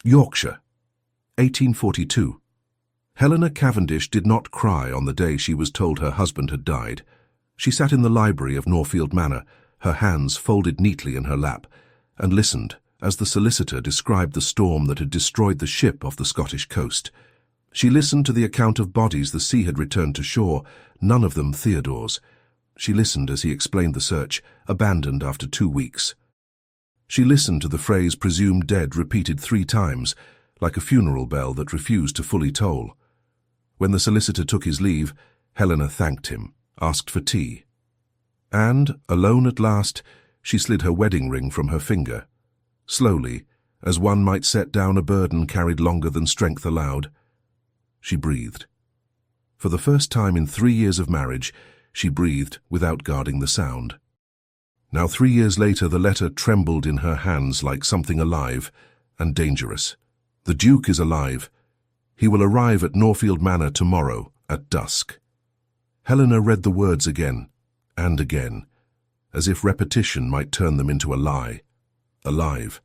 Yorkshire, 1842. Helena Cavendish did not cry on the day she was told her husband had died. She sat in the library of Norfield Manor, her hands folded neatly in her lap, and listened as the solicitor described the storm that had destroyed the ship off the Scottish coast. She listened to the account of bodies the sea had returned to shore, none of them Theodore's. She listened as he explained the search, abandoned after 2 weeks. She listened to the phrase presumed dead repeated 3 times, like a funeral bell that refused to fully toll. When the solicitor took his leave, Helena thanked him, asked for tea. And, alone at last, she slid her wedding ring from her finger. Slowly, as one might set down a burden carried longer than strength allowed. She breathed. For the first time in 3 years of marriage, she breathed without guarding the sound. Now 3 years later, the letter trembled in her hands like something alive and dangerous. The Duke is alive. He will arrive at Norfield Manor tomorrow at dusk. Helena read the words again and again, as if repetition might turn them into a lie. Alive.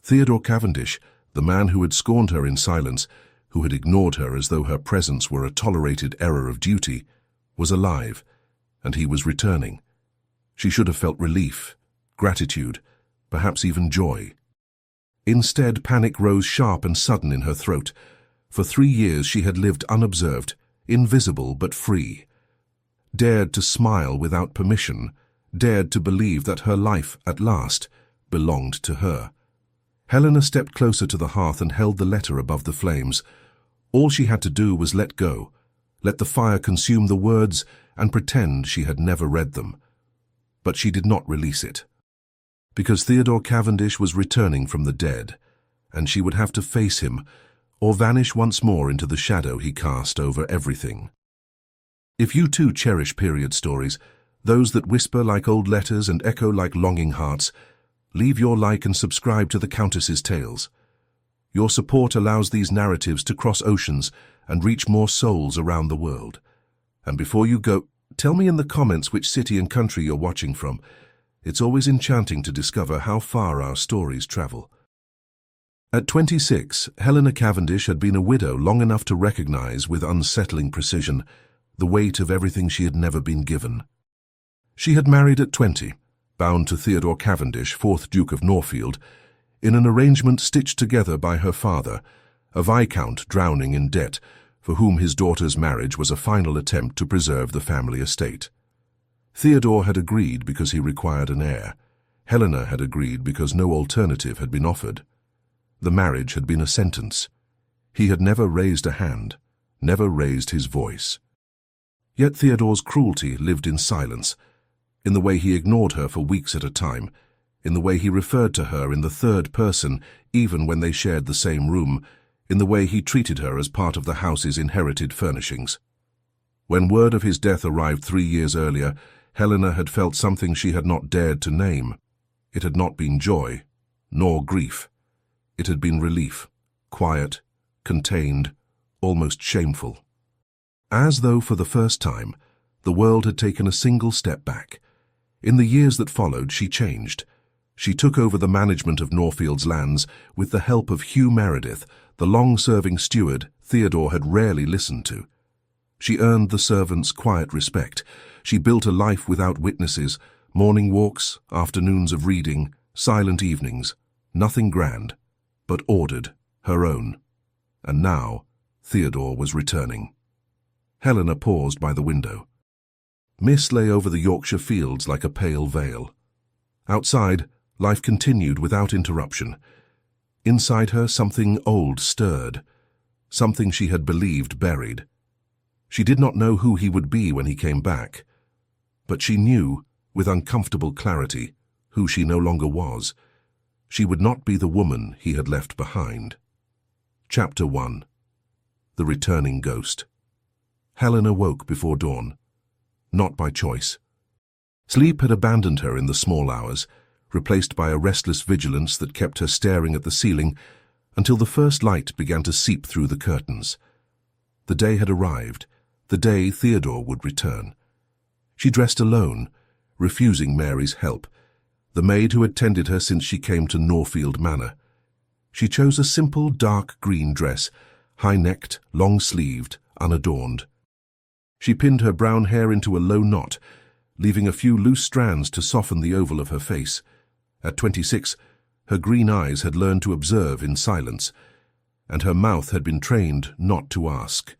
Theodore Cavendish, the man who had scorned her in silence, who had ignored her as though her presence were a tolerated error of duty, was alive, and he was returning. She should have felt relief, gratitude, perhaps even joy. Instead, panic rose sharp and sudden in her throat. For 3 years she had lived unobserved, invisible but free. Dared to smile without permission, dared to believe that her life, at last, belonged to her. Helena stepped closer to the hearth and held the letter above the flames. All she had to do was let go, let the fire consume the words, and pretend she had never read them. But she did not release it. Because Theodore Cavendish was returning from the dead, and she would have to face him, or vanish once more into the shadow he cast over everything. If you too cherish period stories, those that whisper like old letters and echo like longing hearts, leave your like and subscribe to the Countess's Tales. Your support allows these narratives to cross oceans and reach more souls around the world. And before you go, tell me in the comments which city and country you're watching from. It's always enchanting to discover how far our stories travel. At 26, Helena Cavendish had been a widow long enough to recognize with unsettling precision the weight of everything she had never been given. She had married at 20, bound to Theodore Cavendish, 4th Duke of Norfield, in an arrangement stitched together by her father, a viscount drowning in debt, for whom his daughter's marriage was a final attempt to preserve the family estate. Theodore had agreed because he required an heir. Helena had agreed because no alternative had been offered. The marriage had been a sentence. He had never raised a hand, never raised his voice. Yet Theodore's cruelty lived in silence, in the way he ignored her for weeks at a time, in the way he referred to her in the third person even when they shared the same room, in the way he treated her as part of the house's inherited furnishings. When word of his death arrived 3 years earlier, Helena had felt something she had not dared to name. It had not been joy, nor grief. It had been relief, quiet, contained, almost shameful. As though for the first time, the world had taken a single step back. In the years that followed, she changed. She took over the management of Norfield's lands with the help of Hugh Meredith, the long-serving steward Theodore had rarely listened to. She earned the servants' quiet respect. She built a life without witnesses, morning walks, afternoons of reading, silent evenings, nothing grand, but ordered, her own. And now, Theodore was returning. Helena paused by the window. Mist lay over the Yorkshire fields like a pale veil. Outside, life continued without interruption. Inside her, something old stirred, something she had believed buried. She did not know who he would be when he came back, but she knew, with uncomfortable clarity, who she no longer was. She would not be the woman he had left behind. Chapter 1. The Returning Ghost. Helena woke before dawn, not by choice. Sleep had abandoned her in the small hours, replaced by a restless vigilance that kept her staring at the ceiling until the first light began to seep through the curtains. The day had arrived, the day Theodore would return. She dressed alone, refusing Mary's help, the maid who had tended her since she came to Norfield Manor. She chose a simple dark green dress, high-necked, long-sleeved, unadorned. She pinned her brown hair into a low knot, leaving a few loose strands to soften the oval of her face. At 26, her green eyes had learned to observe in silence, and her mouth had been trained not to ask.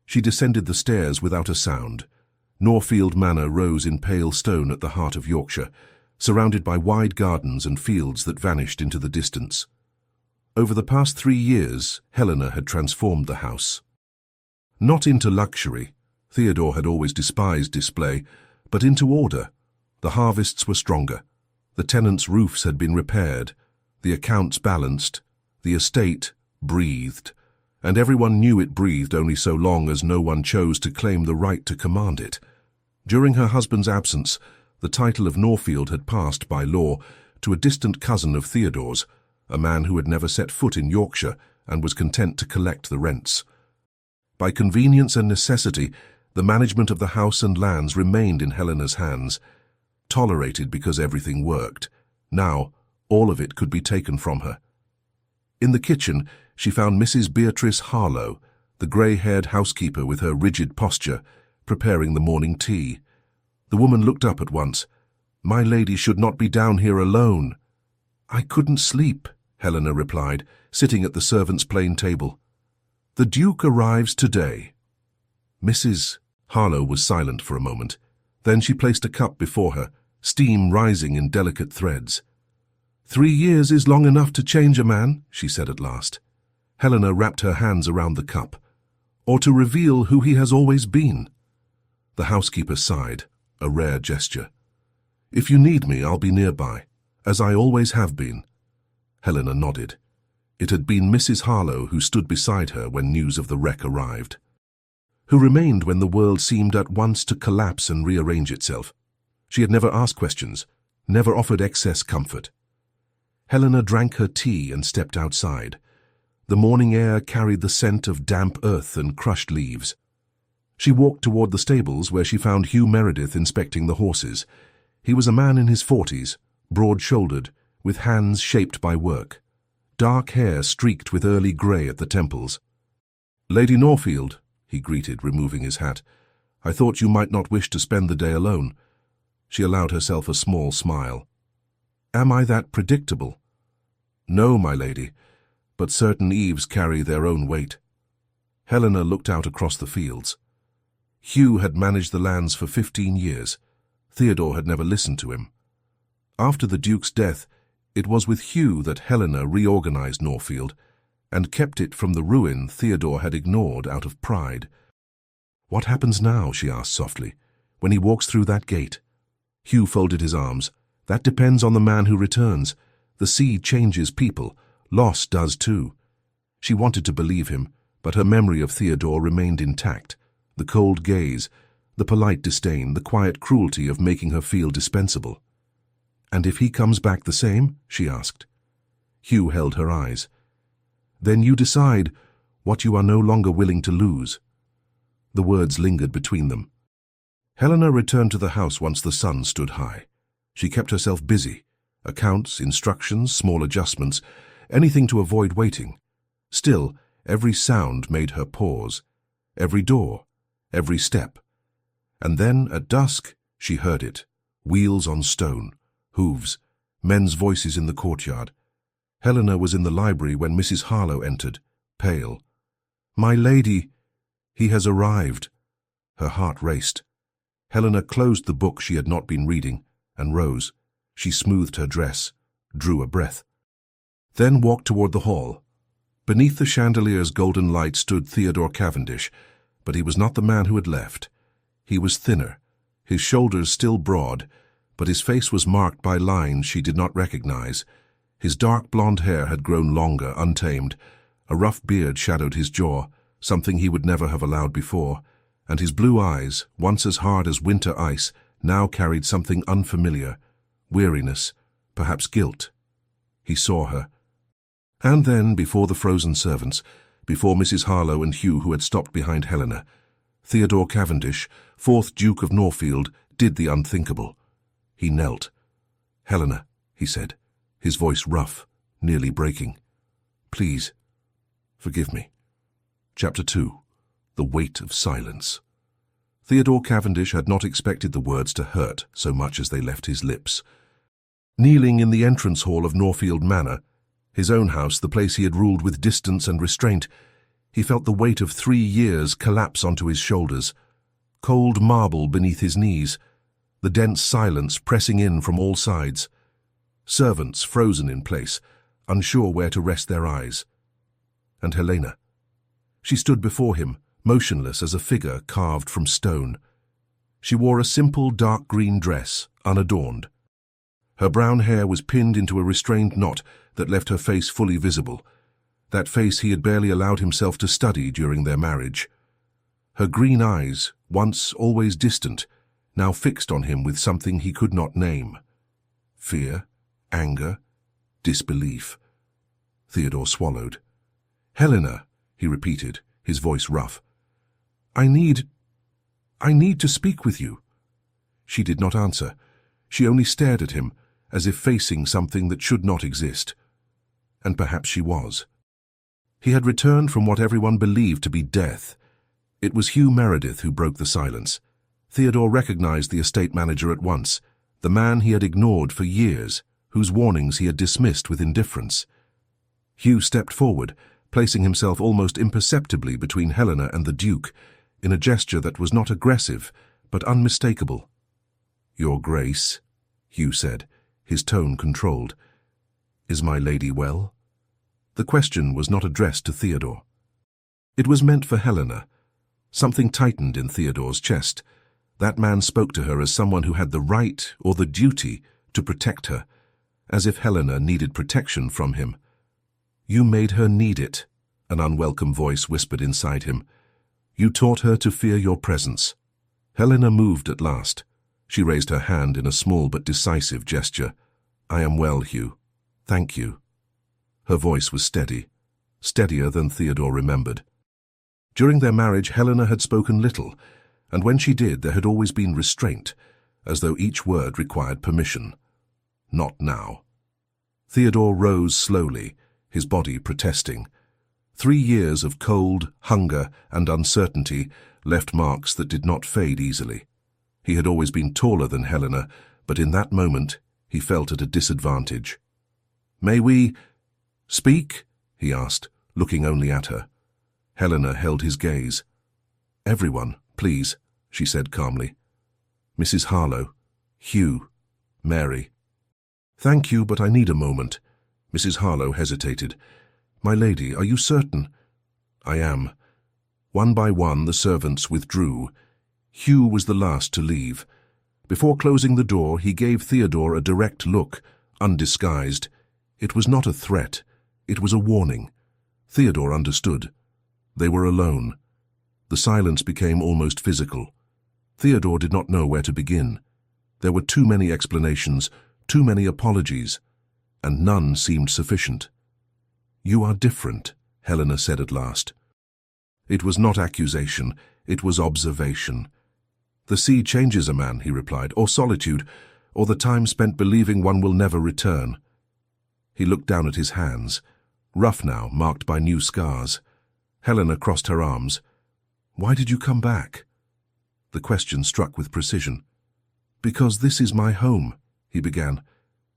She descended the stairs without a sound. Norfield Manor rose in pale stone at the heart of Yorkshire, surrounded by wide gardens and fields that vanished into the distance. Over the past 3 years, Helena had transformed the house. Not into luxury, Theodore had always despised display, but into order. The harvests were stronger. The tenants' roofs had been repaired, the accounts balanced, the estate breathed, and everyone knew it breathed only so long as no one chose to claim the right to command it. During her husband's absence, the title of Norfield had passed by law to a distant cousin of Theodore's, a man who had never set foot in Yorkshire and was content to collect the rents. By convenience and necessity, the management of the house and lands remained in Helena's hands. Tolerated because everything worked, now all of it could be taken from her. In the kitchen, she found Mrs. Beatrice Harlow, the grey-haired housekeeper with her rigid posture, preparing the morning tea. The woman looked up at once. "My lady should not be down here alone." "I couldn't sleep," Helena replied, sitting at the servants' plain table. "The Duke arrives today." Mrs. Harlow was silent for a moment. Then she placed a cup before her, steam rising in delicate threads. 3 years is long enough to change a man, she said at last. Helena wrapped her hands around the cup. Or to reveal who he has always been. The housekeeper sighed, a rare gesture. "If you need me, I'll be nearby, as I always have been." Helena nodded. It had been Mrs. Harlow who stood beside her when news of the wreck arrived. Who remained when the world seemed at once to collapse and rearrange itself. She had never asked questions, never offered excess comfort. Helena drank her tea and stepped outside. The morning air carried the scent of damp earth and crushed leaves. She walked toward the stables where she found Hugh Meredith inspecting the horses. He was a man in his 40s, broad-shouldered, with hands shaped by work. Dark hair streaked with early grey at the temples. "Lady Norfield," he greeted, removing his hat. "I thought you might not wish to spend the day alone." She allowed herself a small smile. "Am I that predictable?" "No, my lady, but certain eves carry their own weight." Helena looked out across the fields. Hugh had managed the lands for 15 years. Theodore had never listened to him. After the Duke's death, it was with Hugh that Helena reorganized Norfield and kept it from the ruin Theodore had ignored out of pride. "What happens now?" she asked softly, "when he walks through that gate?" Hugh folded his arms. "That depends on the man who returns. The sea changes people. Loss does too." She wanted to believe him, but her memory of Theodore remained intact. The cold gaze, the polite disdain, the quiet cruelty of making her feel dispensable. "And if he comes back the same?" she asked. Hugh held her eyes. "Then you decide what you are no longer willing to lose." The words lingered between them. Helena returned to the house once the sun stood high. She kept herself busy. Accounts, instructions, small adjustments, anything to avoid waiting. Still, every sound made her pause. Every door, every step. And then, at dusk, she heard it. Wheels on stone, hooves, men's voices in the courtyard. Helena was in the library when Mrs. Harlow entered, pale. "My lady, he has arrived." Her heart raced. Helena closed the book she had not been reading and rose. She smoothed her dress, drew a breath. Then walked toward the hall. Beneath the chandelier's golden light stood Theodore Cavendish, but he was not the man who had left. He was thinner, his shoulders still broad, but his face was marked by lines she did not recognize. His dark blonde hair had grown longer, untamed. A rough beard shadowed his jaw, something he would never have allowed before, and his blue eyes, once as hard as winter ice, now carried something unfamiliar, weariness, perhaps guilt. He saw her. And then, before the frozen servants, before Mrs. Harlow and Hugh who had stopped behind Helena, Theodore Cavendish, 4th Duke of Norfield, did the unthinkable. He knelt. "Helena," he said, his voice rough, nearly breaking. Please, forgive me. Chapter 2. The Weight of Silence. Theodore Cavendish had not expected the words to hurt so much as they left his lips. Kneeling in the entrance hall of Norfield Manor, his own house, the place he had ruled with distance and restraint, he felt the weight of 3 years collapse onto his shoulders, cold marble beneath his knees, the dense silence pressing in from all sides, servants frozen in place, unsure where to rest their eyes. And Helena. She stood before him, motionless as a figure carved from stone. She wore a simple dark green dress, unadorned. Her brown hair was pinned into a restrained knot that left her face fully visible, that face he had barely allowed himself to study during their marriage. Her green eyes, once always distant, now fixed on him with something he could not name. Fear, anger, disbelief. Theodore swallowed. "Helena," he repeated, his voice rough. I need to speak with you." She did not answer. She only stared at him, as if facing something that should not exist. And perhaps she was. He had returned from what everyone believed to be death. It was Hugh Meredith who broke the silence. Theodore recognized the estate manager at once, the man he had ignored for years, whose warnings he had dismissed with indifference. Hugh stepped forward, placing himself almost imperceptibly between Helena and the Duke, in a gesture that was not aggressive, but unmistakable. "Your Grace," Hugh said, his tone controlled. "Is my lady well?" The question was not addressed to Theodore. It was meant for Helena. Something tightened in Theodore's chest. That man spoke to her as someone who had the right or the duty to protect her, as if Helena needed protection from him. "You made her need it," an unwelcome voice whispered inside him. "You taught her to fear your presence." Helena moved at last. She raised her hand in a small but decisive gesture. "I am well, Hugh. Thank you." Her voice was steady, steadier than Theodore remembered. During their marriage, Helena had spoken little, and when she did, there had always been restraint, as though each word required permission. Not now. Theodore rose slowly, his body protesting. 3 years of cold, hunger, and uncertainty left marks that did not fade easily. He had always been taller than Helena, but in that moment he felt at a disadvantage. "May we speak?" he asked, looking only at her. Helena held his gaze. "Everyone, please," she said calmly. "Mrs. Harlow, Hugh, Mary." "Thank you, but I need a moment." Mrs. Harlow hesitated. "My lady, are you certain?" "I am." One by one the servants withdrew. Hugh was the last to leave. Before closing the door, he gave Theodore a direct look, undisguised. It was not a threat. It was a warning. Theodore understood. They were alone. The silence became almost physical. Theodore did not know where to begin. There were too many explanations, too many apologies, and none seemed sufficient. "You are different," Helena said at last. It was not accusation, it was observation. "The sea changes a man," he replied, "or solitude, or the time spent believing one will never return." He looked down at his hands, rough now, marked by new scars. Helena crossed her arms. "Why did you come back?" The question struck with precision. "Because this is my home," he began,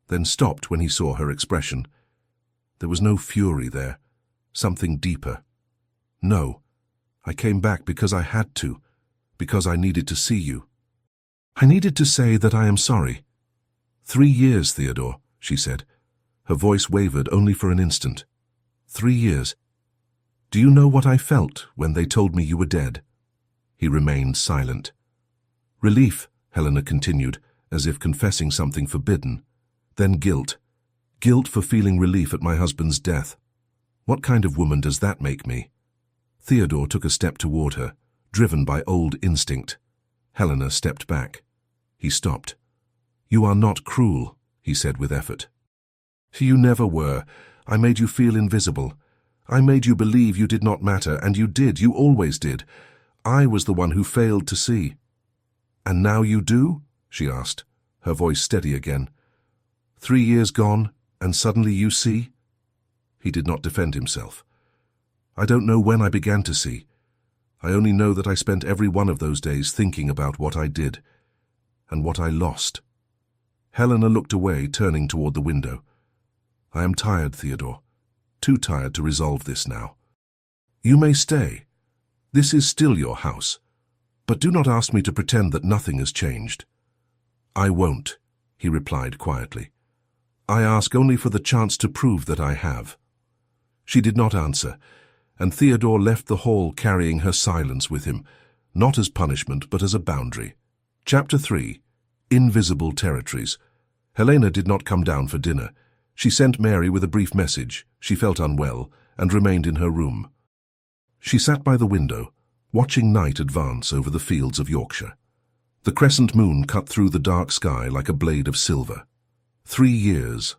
then stopped when he saw her expression. There was no fury there, something deeper. "No, I came back because I had to, because I needed to see you. I needed to say that I am sorry." 3 years, Theodore," she said. Her voice wavered only for an instant. 3 years. "Do you know what I felt when they told me you were dead?" He remained silent. "Relief," Helena continued, as if confessing something forbidden. "Then guilt. Guilt for feeling relief at my husband's death. What kind of woman does that make me?" Theodore took a step toward her, driven by old instinct. Helena stepped back. He stopped. "You are not cruel," he said with effort. "You never were. I made you feel invisible. I made you believe you did not matter, and you did, you always did. I was the one who failed to see." "And now you do?" she asked, her voice steady again. 3 years gone, and suddenly you see?" He did not defend himself. I don't know when I began to see. I only know that I spent every one of those days thinking about what I did and what I lost. Helena looked away, turning toward the window. I am tired, Theodore. Too tired to resolve this now. You may stay. This is still your house. But do not ask me to pretend that nothing has changed. I won't, he replied quietly. I ask only for the chance to prove that I have. She did not answer, and Theodore left the hall carrying her silence with him, not as punishment but as a boundary. Chapter 3. Invisible Territories. Helena did not come down for dinner. She sent Mary with a brief message. She felt unwell and remained in her room. She sat by the window, watching night advance over the fields of Yorkshire. The crescent moon cut through the dark sky like a blade of silver. 3 years.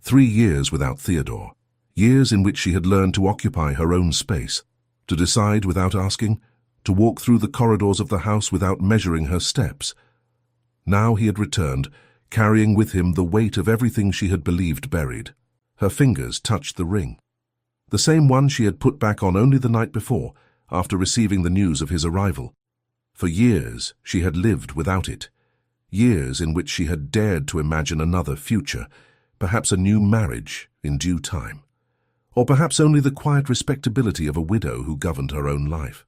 3 years without Theodore. Years in which she had learned to occupy her own space, to decide without asking, to walk through the corridors of the house without measuring her steps. Now he had returned, carrying with him the weight of everything she had believed buried. Her fingers touched the ring. The same one she had put back on only the night before, after receiving the news of his arrival. For years she had lived without it. Years in which she had dared to imagine another future, perhaps a new marriage in due time. Or perhaps only the quiet respectability of a widow who governed her own life.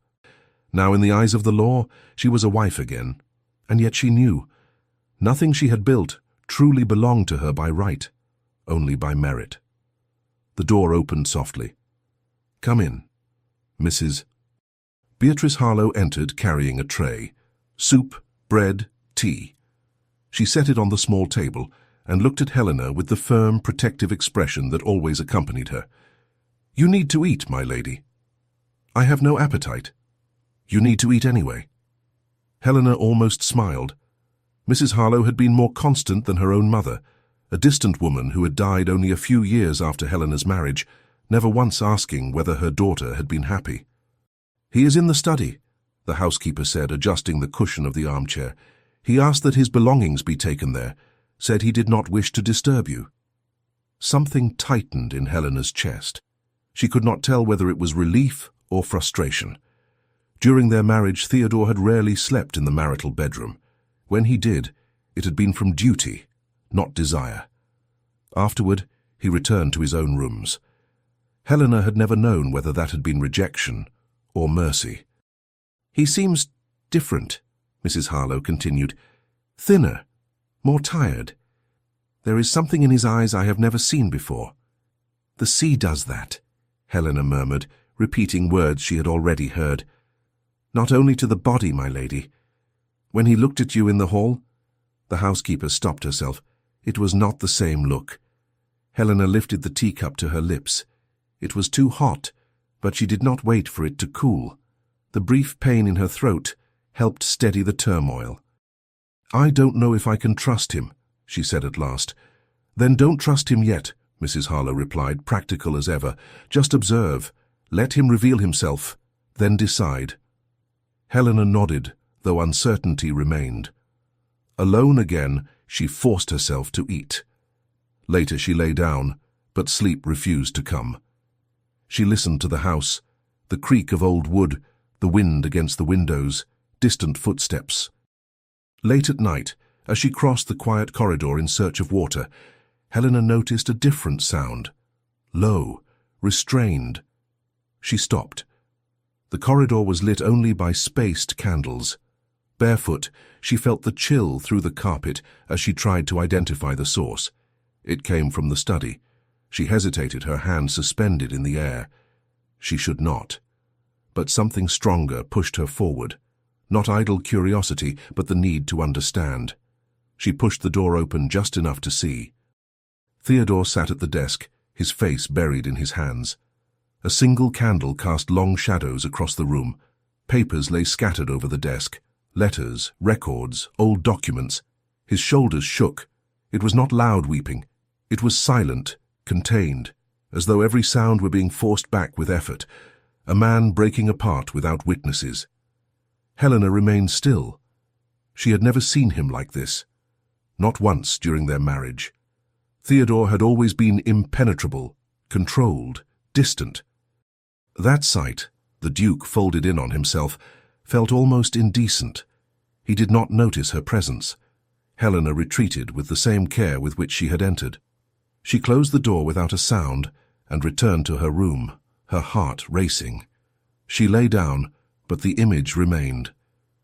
Now in the eyes of the law, she was a wife again, and yet she knew. Nothing she had built truly belonged to her by right, only by merit. The door opened softly. Come in, Mrs. Beatrice Harlow entered carrying a tray. Soup, bread, tea. She set it on the small table and looked at Helena with the firm, protective expression that always accompanied her. You need to eat, my lady. I have no appetite. You need to eat anyway. Helena almost smiled. Mrs. Harlow had been more constant than her own mother, a distant woman who had died only a few years after Helena's marriage, never once asking whether her daughter had been happy. He is in the study, the housekeeper said, adjusting the cushion of the armchair. He asked that his belongings be taken there, said he did not wish to disturb you. Something tightened in Helena's chest. She could not tell whether it was relief or frustration. During their marriage, Theodore had rarely slept in the marital bedroom. When he did, it had been from duty, not desire. Afterward, he returned to his own rooms. Helena had never known whether that had been rejection or mercy. He seems different, Mrs. Harlow continued. Thinner, more tired. There is something in his eyes I have never seen before. The sea does that, Helena murmured, repeating words she had already heard. Not only to the body, my lady. When he looked at you in the hall, the housekeeper stopped herself. It was not the same look. Helena lifted the teacup to her lips. It was too hot, but she did not wait for it to cool. The brief pain in her throat helped steady the turmoil. I don't know if I can trust him, she said at last. Then don't trust him yet, Mrs. Harlow replied, practical as ever. Just observe. Let him reveal himself, then decide. Helena nodded, though uncertainty remained. Alone again, she forced herself to eat. Later she lay down, but sleep refused to come. She listened to the house, the creak of old wood, the wind against the windows, distant footsteps. Late at night, as she crossed the quiet corridor in search of water, Helena noticed a different sound. Low, restrained. She stopped. The corridor was lit only by spaced candles. Barefoot, she felt the chill through the carpet as she tried to identify the source. It came from the study. She hesitated, her hand suspended in the air. She should not. But something stronger pushed her forward. Not idle curiosity, but the need to understand. She pushed the door open just enough to see. Theodore sat at the desk, his face buried in his hands. A single candle cast long shadows across the room. Papers lay scattered over the desk. Letters, records, old documents. His shoulders shook. It was not loud weeping. It was silent, contained, as though every sound were being forced back with effort. A man breaking apart without witnesses. Helena remained still. She had never seen him like this. Not once during their marriage. Theodore had always been impenetrable, controlled, distant. That sight, the Duke folded in on himself, felt almost indecent. He did not notice her presence. Helena retreated with the same care with which she had entered. She closed the door without a sound and returned to her room, her heart racing. She lay down, but the image remained.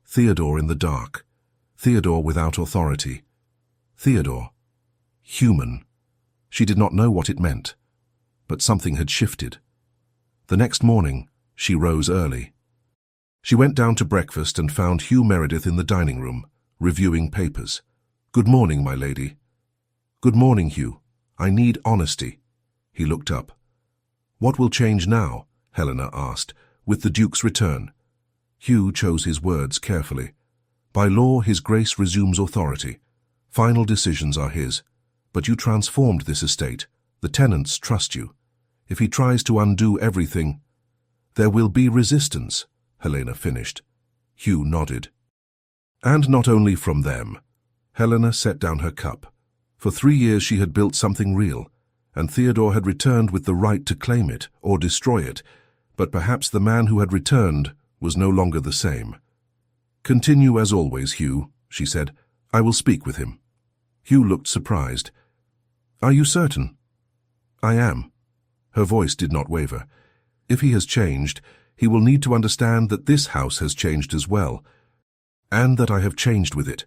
Theodore in the dark. Theodore without authority. Theodore. Human. She did not know what it meant, but something had shifted. The next morning, she rose early. She went down to breakfast and found Hugh Meredith in the dining room, reviewing papers. "Good morning, my lady." "Good morning, Hugh. I need honesty." He looked up. "What will change now?" Helena asked, "with the Duke's return?" Hugh chose his words carefully. "By law, His Grace resumes authority. Final decisions are his. But you transformed this estate. The tenants trust you. If he tries to undo everything—" "There will be resistance," Helena finished. Hugh nodded. "And not only from them." Helena set down her cup. For 3 years she had built something real, and Theodore had returned with the right to claim it or destroy it, but perhaps the man who had returned was no longer the same. "Continue as always, Hugh," she said. "I will speak with him." Hugh looked surprised. "Are you certain?" "I am." Her voice did not waver. "If he has changed, he will need to understand that this house has changed as well, and that I have changed with it."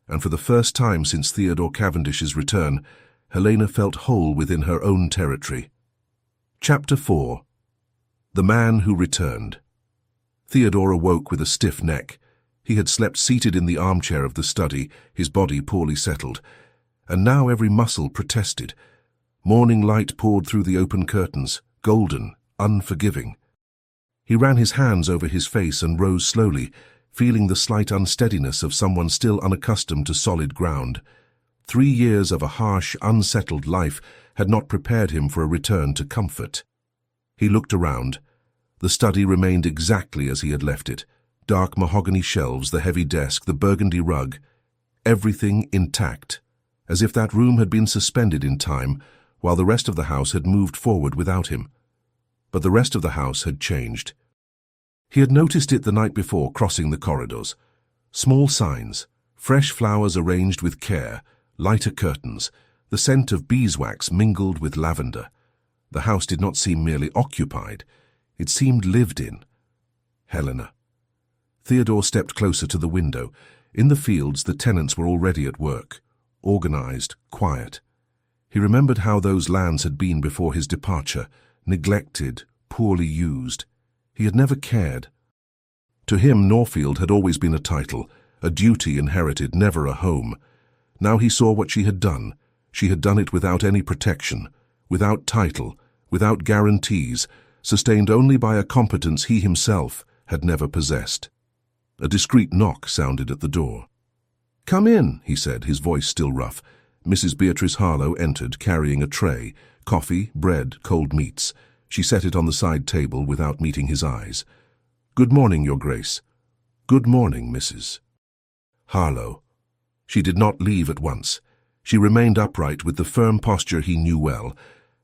And for the first time since Theodore Cavendish's return, Helena felt whole within her own territory. Chapter 4. The Man Who Returned. Theodore awoke with a stiff neck. He had slept seated in the armchair of the study, his body poorly settled, and now every muscle protested. Morning light poured through the open curtains, golden, unforgiving. He ran his hands over his face and rose slowly, feeling the slight unsteadiness of someone still unaccustomed to solid ground. 3 years of a harsh, unsettled life had not prepared him for a return to comfort. He looked around. The study remained exactly as he had left it. Dark mahogany shelves, the heavy desk, the burgundy rug. Everything intact, as if that room had been suspended in time, while the rest of the house had moved forward without him. But the rest of the house had changed. He had noticed it the night before crossing the corridors. Small signs, fresh flowers arranged with care, lighter curtains, the scent of beeswax mingled with lavender. The house did not seem merely occupied. It seemed lived in. Helena. Theodore stepped closer to the window. In the fields, the tenants were already at work, organized, quiet. He remembered how those lands had been before his departure, neglected, poorly used. He had never cared. To him, Norfield had always been a title, a duty inherited, never a home. Now he saw what she had done. She had done it without any protection, without title, without guarantees, sustained only by a competence he himself had never possessed. A discreet knock sounded at the door. "Come in," he said, his voice still rough. Mrs. Beatrice Harlow entered, carrying a tray, coffee, bread, cold meats. She set it on the side table without meeting his eyes. "Good morning, Your Grace." "Good morning, Mrs. Harlow." She did not leave at once. She remained upright with the firm posture he knew well,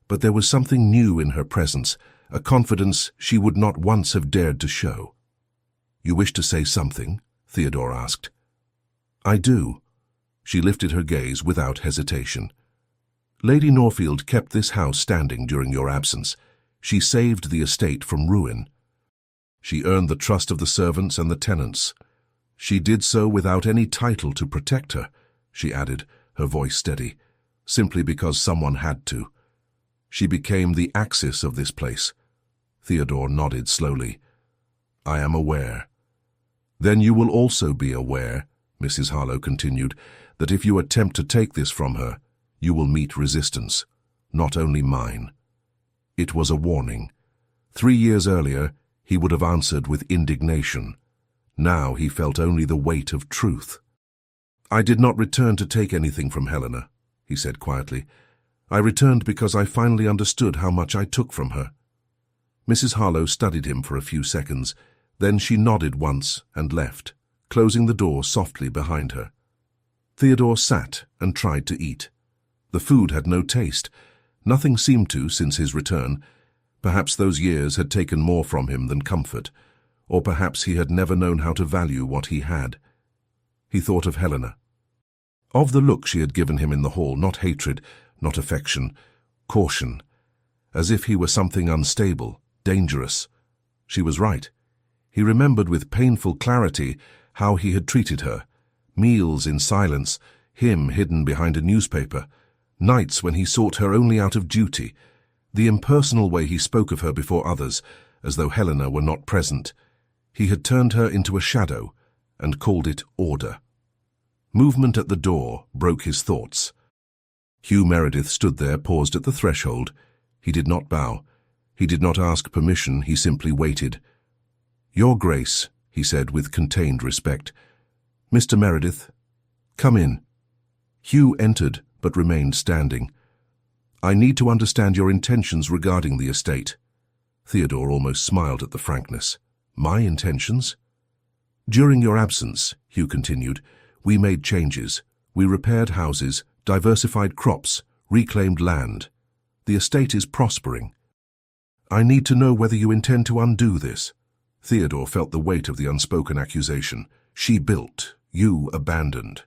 but there was something new in her presence, a confidence she would not once have dared to show. "You wish to say something?" Theodore asked. "I do." She lifted her gaze without hesitation. "Lady Norfield kept this house standing during your absence. She saved the estate from ruin. She earned the trust of the servants and the tenants. She did so without any title to protect her," she added, her voice steady, "simply because someone had to. She became the axis of this place." Theodore nodded slowly. "I am aware." "Then you will also be aware," Mrs. Harlow continued, "that if you attempt to take this from her, you will meet resistance, not only mine." It was a warning. 3 years earlier, he would have answered with indignation. Now he felt only the weight of truth. "I did not return to take anything from Helena," he said quietly. "I returned because I finally understood how much I took from her." Mrs. Harlow studied him for a few seconds. Then she nodded once and left, closing the door softly behind her. Theodore sat and tried to eat. The food had no taste. Nothing seemed to since his return. Perhaps those years had taken more from him than comfort, or perhaps he had never known how to value what he had. He thought of Helena. Of the look she had given him in the hall, not hatred, not affection, caution, as if he were something unstable, dangerous. She was right. He remembered with painful clarity how he had treated her. Meals in silence, him hidden behind a newspaper, nights when he sought her only out of duty, the impersonal way he spoke of her before others, as though Helena were not present. He had turned her into a shadow and called it order. Movement at the door broke his thoughts. Hugh Meredith stood there, paused at the threshold. He did not bow. He did not ask permission, he simply waited. "Your Grace," he said with contained respect. "Mr. Meredith, come in." Hugh entered, but remained standing. "I need to understand your intentions regarding the estate." Theodore almost smiled at the frankness. "My intentions?" "During your absence," Hugh continued, "we made changes. We repaired houses, diversified crops, reclaimed land. The estate is prospering. I need to know whether you intend to undo this." Theodore felt the weight of the unspoken accusation. "She built, you abandoned."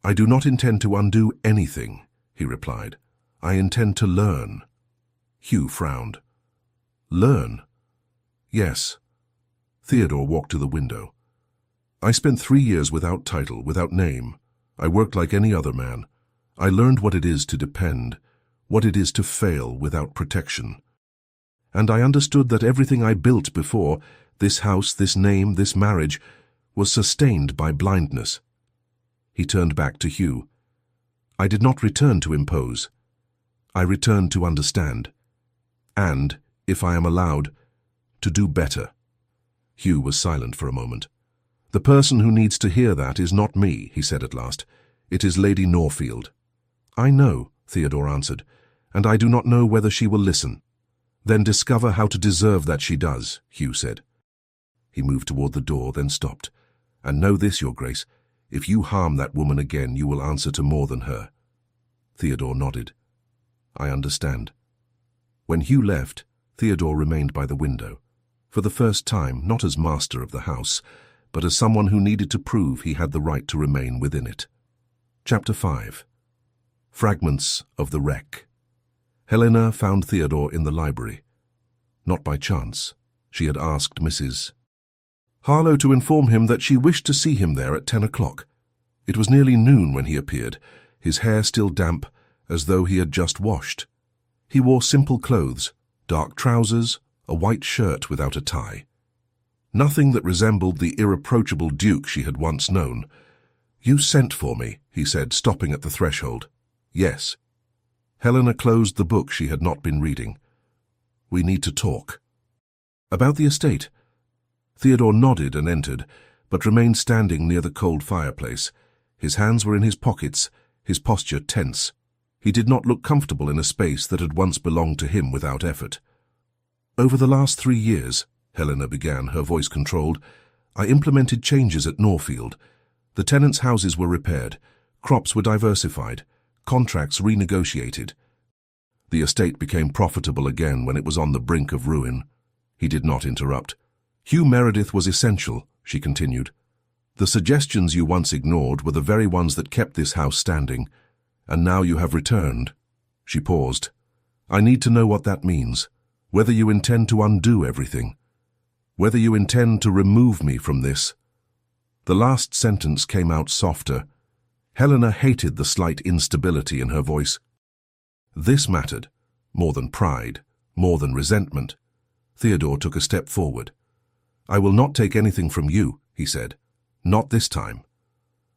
"I do not intend to undo anything," he replied. "I intend to learn." Hugh frowned. "Learn?" "Yes." Theodore walked to the window. "I spent 3 years without title, without name. I worked like any other man. I learned what it is to depend, what it is to fail without protection. And I understood that everything I built before, this house, this name, this marriage, was sustained by blindness." He turned back to Hugh. "I did not return to impose. I returned to understand. And, if I am allowed, to do better." Hugh was silent for a moment. "The person who needs to hear that is not me," he said at last. "It is Lady Norfield." "I know," Theodore answered, "and I do not know whether she will listen." "Then discover how to deserve that she does," Hugh said. He moved toward the door, then stopped. "And know this, Your Grace, if you harm that woman again, you will answer to more than her." Theodore nodded. "I understand." When Hugh left, Theodore remained by the window, for the first time not as master of the house, but as someone who needed to prove he had the right to remain within it. Chapter 5. Fragments of the Wreck. Helena found Theodore in the library. Not by chance. She had asked Mrs. Harlow to inform him that she wished to see him there at 10 o'clock. It was nearly noon when he appeared, his hair still damp, as though he had just washed. He wore simple clothes, dark trousers, a white shirt without a tie. Nothing that resembled the irreproachable Duke she had once known. "You sent for me," he said, stopping at the threshold. "Yes." Helena closed the book she had not been reading. "We need to talk." "About the estate?" Theodore nodded and entered, but remained standing near the cold fireplace. His hands were in his pockets, his posture tense. He did not look comfortable in a space that had once belonged to him without effort. "Over the last 3 years," Helena began, her voice controlled, "I implemented changes at Norfield. The tenants' houses were repaired, crops were diversified, contracts renegotiated. The estate became profitable again when it was on the brink of ruin." He did not interrupt. "Hugh Meredith was essential," she continued. "The suggestions you once ignored were the very ones that kept this house standing, and now you have returned." She paused. "I need to know what that means, whether you intend to undo everything, whether you intend to remove me from this." The last sentence came out softer. Helena hated the slight instability in her voice. This mattered, more than pride, more than resentment. Theodore took a step forward. "I will not take anything from you," he said. "Not this time."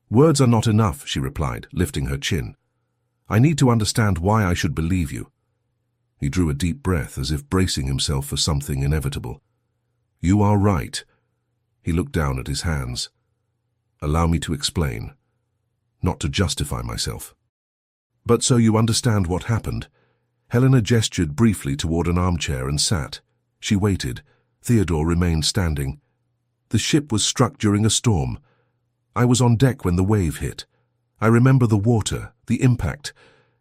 "Words are not enough," she replied, lifting her chin. "I need to understand why I should believe you." He drew a deep breath, as if bracing himself for something inevitable. "You are right." He looked down at his hands. "Allow me to explain, not to justify myself." "But so you understand what happened?" Helena gestured briefly toward an armchair and sat. She waited. Theodore remained standing. "The ship was struck during a storm. I was on deck when the wave hit. I remember the water, the impact,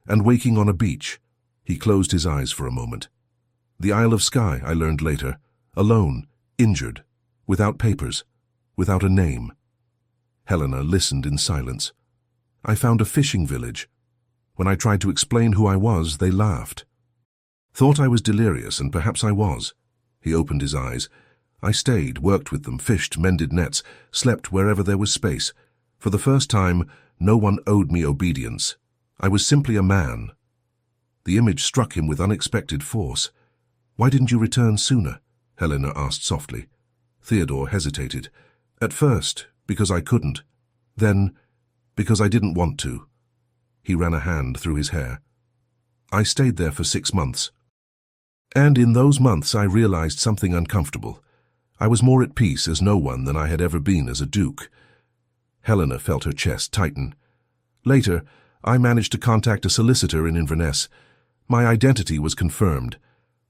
and waking on a beach. He closed his eyes for a moment. The Isle of Skye, I learned later, alone, injured, without papers, without a name. Helena listened in silence. I found a fishing village. When I tried to explain who I was, they laughed. Thought I was delirious, and perhaps I was. He opened his eyes. I stayed, worked with them, fished, mended nets, slept wherever there was space. For the first time, no one owed me obedience. I was simply a man. The image struck him with unexpected force. "Why didn't you return sooner?" Helena asked softly. Theodore hesitated. "At first, because I couldn't. Then, because I didn't want to." He ran a hand through his hair. "I stayed there for 6 months. And in those months I realized something uncomfortable. I was more at peace as no one than I had ever been as a duke." Helena felt her chest tighten. "Later, I managed to contact a solicitor in Inverness. My identity was confirmed.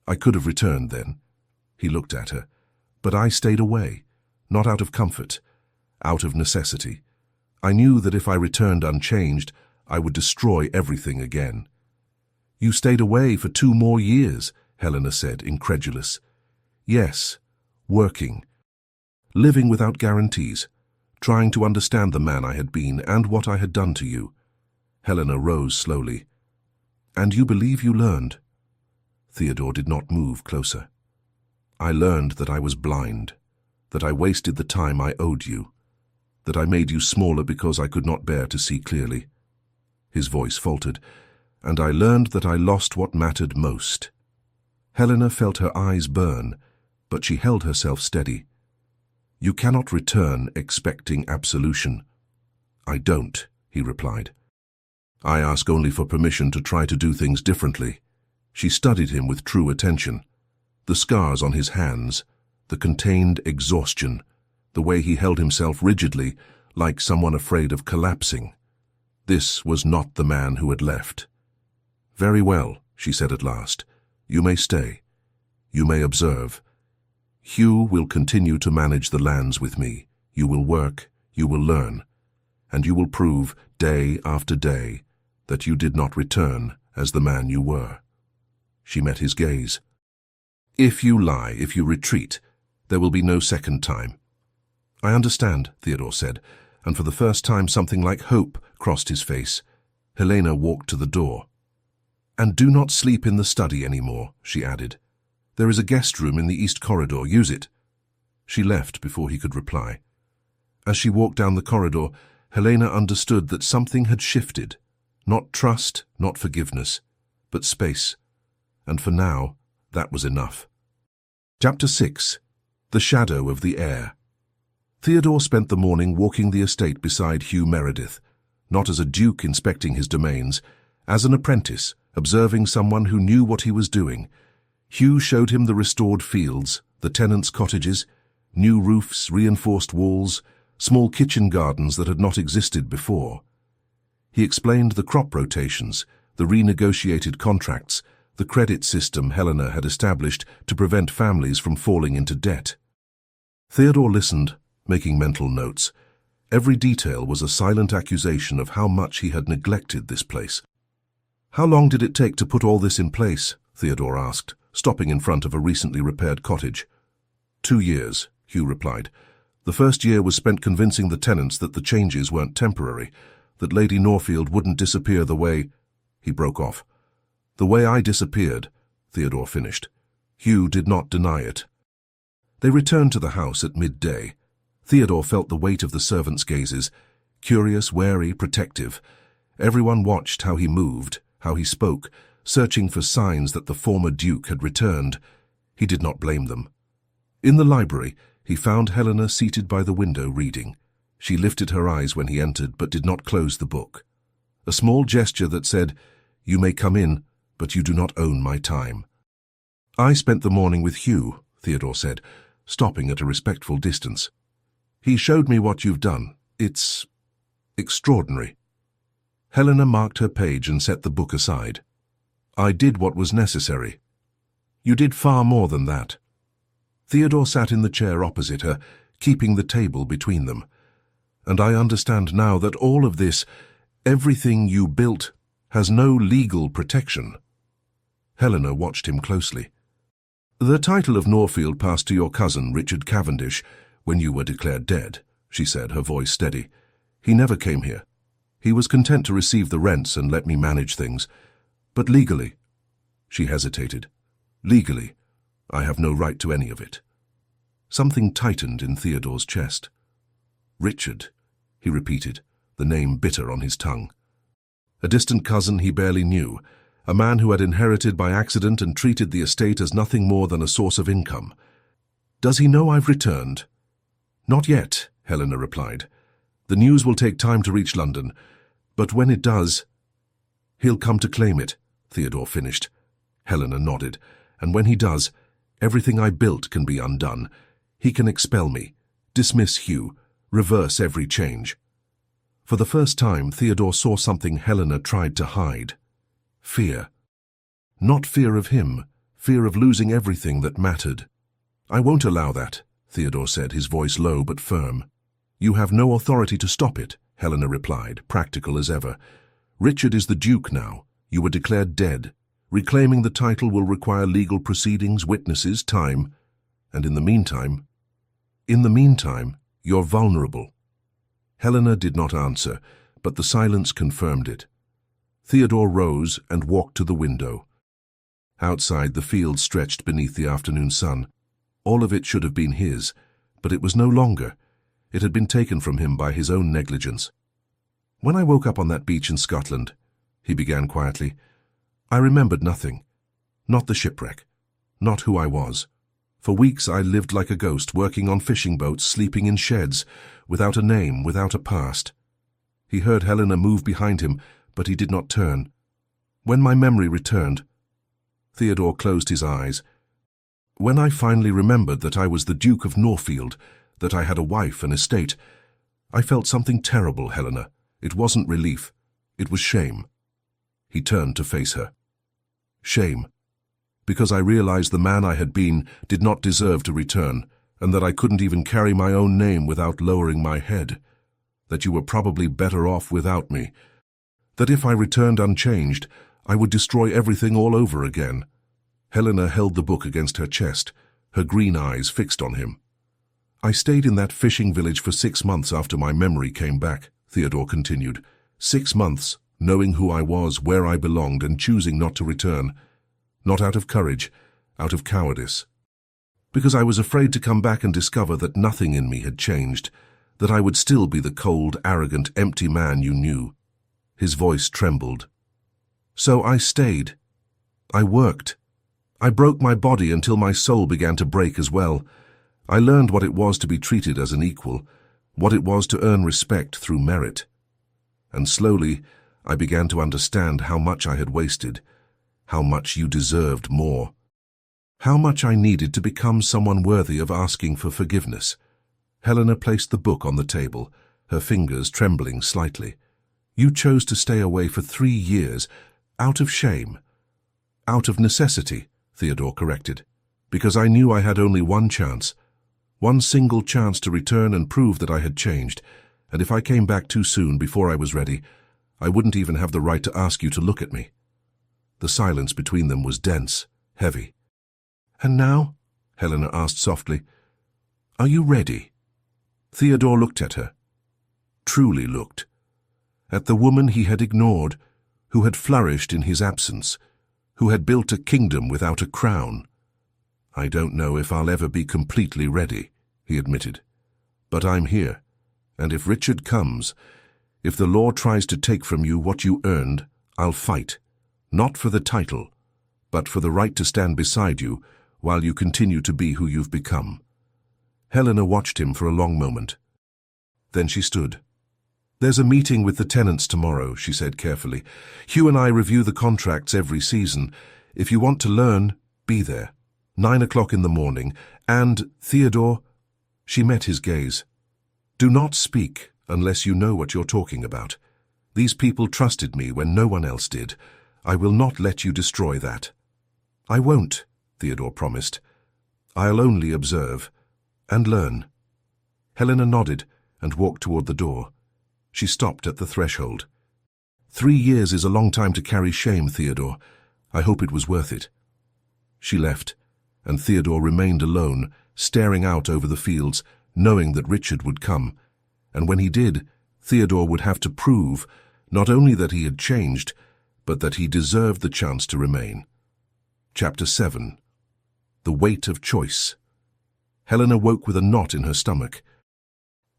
I could have returned then." He looked at her. "But I stayed away, not out of comfort, out of necessity. I knew that if I returned unchanged, I would destroy everything again." "You stayed away for 2 more years," Helena said, incredulous. "Yes, working, living without guarantees, trying to understand the man I had been and what I had done to you." Helena rose slowly. "And you believe you learned?" Theodore did not move closer. "I learned that I was blind, that I wasted the time I owed you, that I made you smaller because I could not bear to see clearly." His voice faltered. "And I learned that I lost what mattered most." Helena felt her eyes burn, but she held herself steady. "You cannot return expecting absolution." "I don't," he replied. "I ask only for permission to try to do things differently." She studied him with true attention. The scars on his hands, the contained exhaustion, the way he held himself rigidly, like someone afraid of collapsing. This was not the man who had left. "Very well," she said at last. "You may stay. You may observe. Hugh will continue to manage the lands with me. You will work, you will learn, and you will prove day after day that you did not return as the man you were." She met his gaze. "If you lie, if you retreat, there will be no second time." "I understand," Theodore said, and for the first time something like hope crossed his face. Helena walked to the door. "And do not sleep in the study anymore," she added. "There is a guest room in the east corridor. Use it." She left before he could reply. As she walked down the corridor, Helena understood that something had shifted. Not trust, not forgiveness, but space. And for now, that was enough. Chapter 6. The Shadow of the Heir. Theodore spent the morning walking the estate beside Hugh Meredith, not as a duke inspecting his domains, as an apprentice, observing someone who knew what he was doing. Hugh showed him the restored fields, the tenants' cottages, new roofs, reinforced walls, small kitchen gardens that had not existed before. He explained the crop rotations, the renegotiated contracts, the credit system Helena had established to prevent families from falling into debt. Theodore listened, making mental notes. Every detail was a silent accusation of how much he had neglected this place. "How long did it take to put all this in place?" Theodore asked, stopping in front of a recently repaired cottage. 2 years, Hugh replied. "The first year was spent convincing the tenants that the changes weren't temporary, that Lady Norfield wouldn't disappear the way—" He broke off. "The way I disappeared," Theodore finished. Hugh did not deny it. They returned to the house at midday. Theodore felt the weight of the servants' gazes, curious, wary, protective. Everyone watched how he moved, how he spoke, searching for signs that the former duke had returned. He did not blame them. In the library, he found Helena seated by the window reading. She lifted her eyes when he entered, but did not close the book. A small gesture that said, "You may come in, but you do not own my time." "I spent the morning with Hugh," Theodore said, stopping at a respectful distance. "He showed me what you've done. It's extraordinary." Helena marked her page and set the book aside. "I did what was necessary." "You did far more than that." Theodore sat in the chair opposite her, keeping the table between them. "And I understand now that all of this, everything you built, has no legal protection." Helena watched him closely. "The title of Norfield passed to your cousin, Richard Cavendish, when you were declared dead," she said, her voice steady. "He never came here. He was content to receive the rents and let me manage things. But legally—" She hesitated. "Legally, I have no right to any of it." Something tightened in Theodore's chest. "Richard," he repeated, the name bitter on his tongue. A distant cousin he barely knew, a man who had inherited by accident and treated the estate as nothing more than a source of income. "Does he know I've returned?" "Not yet," Helena replied. "The news will take time to reach London, but when it does—" "He'll come to claim it," Theodore finished. Helena nodded. "And when he does, everything I built can be undone. He can expel me, dismiss Hugh, reverse every change." For the first time, Theodore saw something Helena tried to hide. Fear. Not fear of him, fear of losing everything that mattered. "I won't allow that," Theodore said, his voice low but firm. "You have no authority to stop it," Helena replied, practical as ever. "Richard is the Duke now. You were declared dead. Reclaiming the title will require legal proceedings, witnesses, time. And in the meantime, you're vulnerable." Helena did not answer, but the silence confirmed it. Theodore rose and walked to the window. Outside, the field stretched beneath the afternoon sun. All of it should have been his, but it was no longer. It had been taken from him by his own negligence. "When I woke up on that beach in Scotland," he began quietly, "I remembered nothing. Not the shipwreck. Not who I was. For weeks I lived like a ghost, working on fishing boats, sleeping in sheds, without a name, without a past." He heard Helena move behind him, but he did not turn. "When my memory returned," Theodore closed his eyes. "When I finally remembered that I was the Duke of Norfield, that I had a wife and estate, I felt something terrible, Helena. It wasn't relief. It was shame." He turned to face her. "Shame. Because I realized the man I had been did not deserve to return, and that I couldn't even carry my own name without lowering my head. That you were probably better off without me. That if I returned unchanged, I would destroy everything all over again." Helena held the book against her chest, her green eyes fixed on him. "I stayed in that fishing village for 6 months after my memory came back," Theodore continued. 6 months, knowing who I was, where I belonged, and choosing not to return. Not out of courage, out of cowardice. Because I was afraid to come back and discover that nothing in me had changed, that I would still be the cold, arrogant, empty man you knew." His voice trembled. "So I stayed. I worked. I broke my body until my soul began to break as well. I learned what it was to be treated as an equal, what it was to earn respect through merit. And slowly, I began to understand how much I had wasted, how much you deserved more, how much I needed to become someone worthy of asking for forgiveness." Helena placed the book on the table, her fingers trembling slightly. "You chose to stay away for 3 years, out of shame." "Out of necessity," Theodore corrected, "because I knew I had only one chance, one single chance to return and prove that I had changed, and if I came back too soon, before I was ready, I wouldn't even have the right to ask you to look at me." The silence between them was dense, heavy. "And now?" Helena asked softly. "Are you ready?" Theodore looked at her. Truly looked. At the woman he had ignored, who had flourished in his absence, who had built a kingdom without a crown. "I don't know if I'll ever be completely ready," he admitted. "But I'm here, and if Richard comes, if the law tries to take from you what you earned, I'll fight. Not for the title, but for the right to stand beside you while you continue to be who you've become." Helena watched him for a long moment. Then she stood. "There's a meeting with the tenants tomorrow," she said carefully. "Hugh and I review the contracts every season. If you want to learn, be there. 9 o'clock in the morning. And, Theodore," she met his gaze, "do not speak unless you know what you're talking about. These people trusted me when no one else did. I will not let you destroy that." "I won't," Theodore promised. "I'll only observe and learn." Helena nodded and walked toward the door. She stopped at the threshold. 3 years is a long time to carry shame, Theodore. I hope it was worth it." She left, and Theodore remained alone, staring out over the fields, knowing that Richard would come. And when he did, Theodore would have to prove not only that he had changed, but that he deserved the chance to remain. Chapter 7. The Weight of Choice. Helena woke with a knot in her stomach.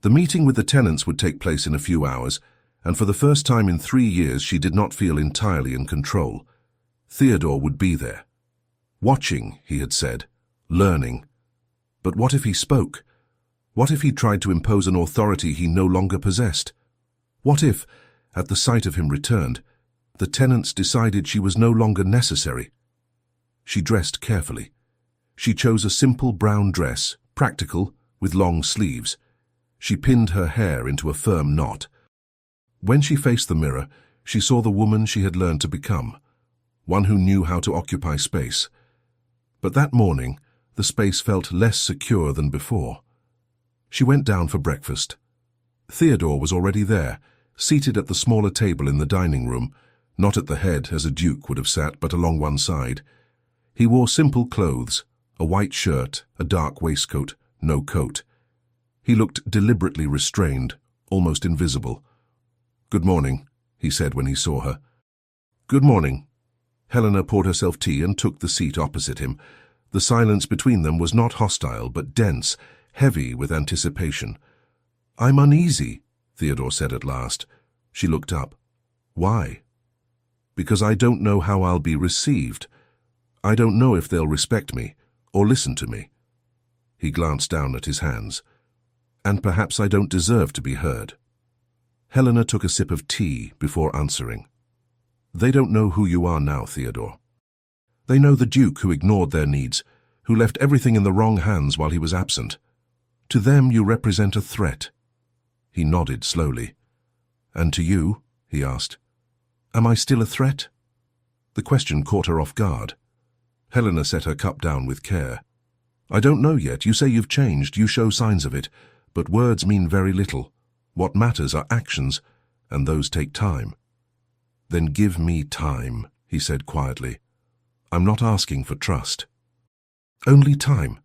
The meeting with the tenants would take place in a few hours, and for the first time in 3 years she did not feel entirely in control. Theodore would be there. Watching, he had said, learning. But what if he spoke? What if he tried to impose an authority he no longer possessed? What if, at the sight of him returned, the tenants decided she was no longer necessary? She dressed carefully. She chose a simple brown dress, practical, with long sleeves. She pinned her hair into a firm knot. When she faced the mirror, she saw the woman she had learned to become, one who knew how to occupy space. But that morning, the space felt less secure than before. She went down for breakfast. Theodore was already there, seated at the smaller table in the dining room, not at the head as a duke would have sat, but along one side. He wore simple clothes, a white shirt, a dark waistcoat, no coat. He looked deliberately restrained, almost invisible. "Good morning," he said when he saw her. "Good morning." Helena poured herself tea and took the seat opposite him. The silence between them was not hostile, but dense, heavy with anticipation. "I'm uneasy," Theodore said at last. She looked up. "Why?" "Because I don't know how I'll be received. I don't know if they'll respect me, or listen to me." He glanced down at his hands. "And perhaps I don't deserve to be heard." Helena took a sip of tea before answering. "They don't know who you are now, Theodore. They know the Duke who ignored their needs, who left everything in the wrong hands while he was absent. To them you represent a threat." He nodded slowly. "And to you?" he asked. "Am I still a threat?" The question caught her off guard. Helena set her cup down with care. "I don't know yet. You say you've changed, you show signs of it, but words mean very little. What matters are actions, and those take time." "Then give me time," he said quietly. "I'm not asking for trust." "Only time."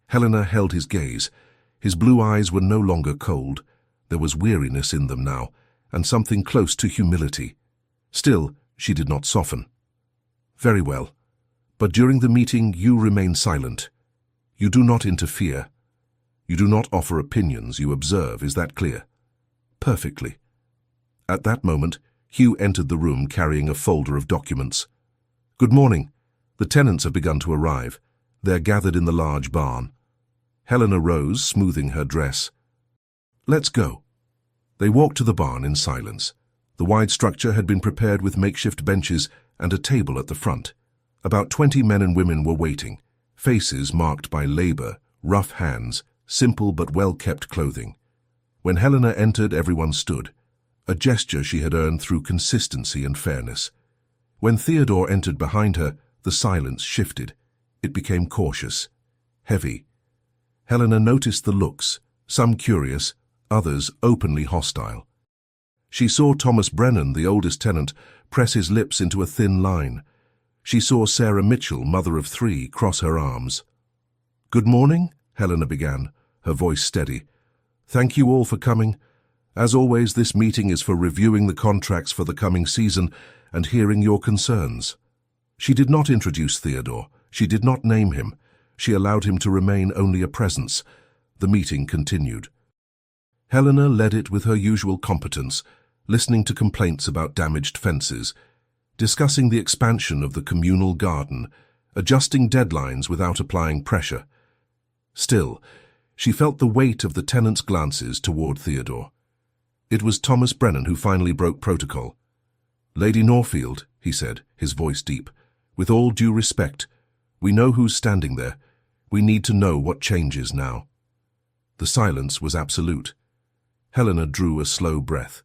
Helena held his gaze. His blue eyes were no longer cold. There was weariness in them now, and something close to humility. Still, she did not soften. "Very well. But during the meeting you remain silent. You do not interfere. You do not offer opinions, you observe, is that clear?" "Perfectly." At that moment, Hugh entered the room carrying a folder of documents. "Good morning. The tenants have begun to arrive. They're gathered in the large barn." Helena rose, smoothing her dress. "Let's go." They walked to the barn in silence. The wide structure had been prepared with makeshift benches and a table at the front. About 20 men and women were waiting, faces marked by labor, rough hands, simple but well-kept clothing. When Helena entered, everyone stood, a gesture she had earned through consistency and fairness. When Theodore entered behind her, the silence shifted. It became cautious, heavy. Helena noticed the looks, some curious, others openly hostile. She saw Thomas Brennan, the oldest tenant, press his lips into a thin line. She saw Sarah Mitchell, mother of 3, cross her arms. "Good morning," Helena began, her voice steady. "Thank you all for coming. As always, this meeting is for reviewing the contracts for the coming season and hearing your concerns." She did not introduce Theodore. She did not name him. She allowed him to remain only a presence. The meeting continued. Helena led it with her usual competence, listening to complaints about damaged fences, discussing the expansion of the communal garden, adjusting deadlines without applying pressure. Still, she felt the weight of the tenants' glances toward Theodore. It was Thomas Brennan who finally broke protocol. "Lady Norfield," he said, his voice deep, "with all due respect, we know who's standing there. We need to know what changes now." The silence was absolute. Helena drew a slow breath.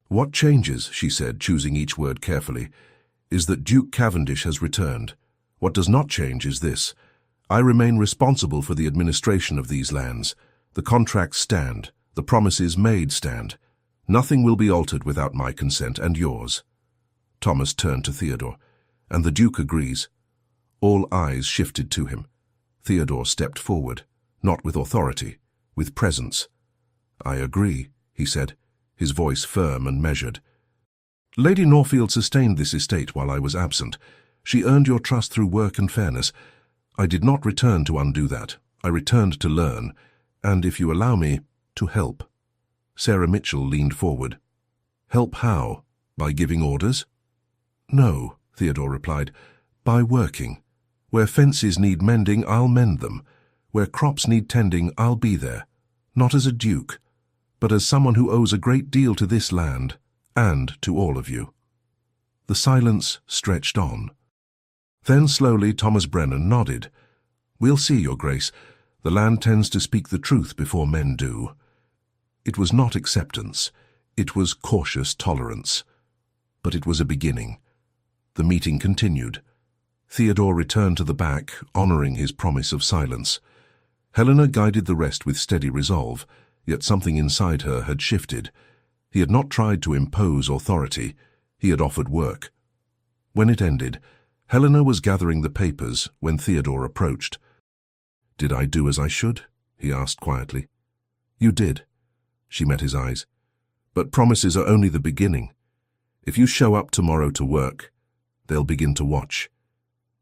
"What changes," she said, choosing each word carefully, "is that Duke Cavendish has returned. What does not change is this. I remain responsible for the administration of these lands. The contracts stand. The promises made stand. Nothing will be altered without my consent and yours." Thomas turned to Theodore. And the Duke agrees. All eyes shifted to him. Theodore stepped forward, not with authority, with presence. I agree, he said, his voice firm and measured. Lady Norfield sustained this estate while I was absent. She earned your trust through work and fairness. I did not return to undo that. I returned to learn, and, if you allow me, to help. Sarah Mitchell leaned forward. Help how? By giving orders? No, Theodore replied. By working. Where fences need mending, I'll mend them. Where crops need tending, I'll be there. Not as a duke, but as someone who owes a great deal to this land, and to all of you. The silence stretched on. Then slowly Thomas Brennan nodded. We'll see, Your Grace. The land tends to speak the truth before men do. It was not acceptance. It was cautious tolerance. But it was a beginning. The meeting continued. Theodore returned to the back, honoring his promise of silence. Helena guided the rest with steady resolve, yet something inside her had shifted. He had not tried to impose authority. He had offered work. When it ended, Helena was gathering the papers when Theodore approached. Did I do as I should? He asked quietly. You did. She met his eyes. But promises are only the beginning. If you show up tomorrow to work, they'll begin to watch.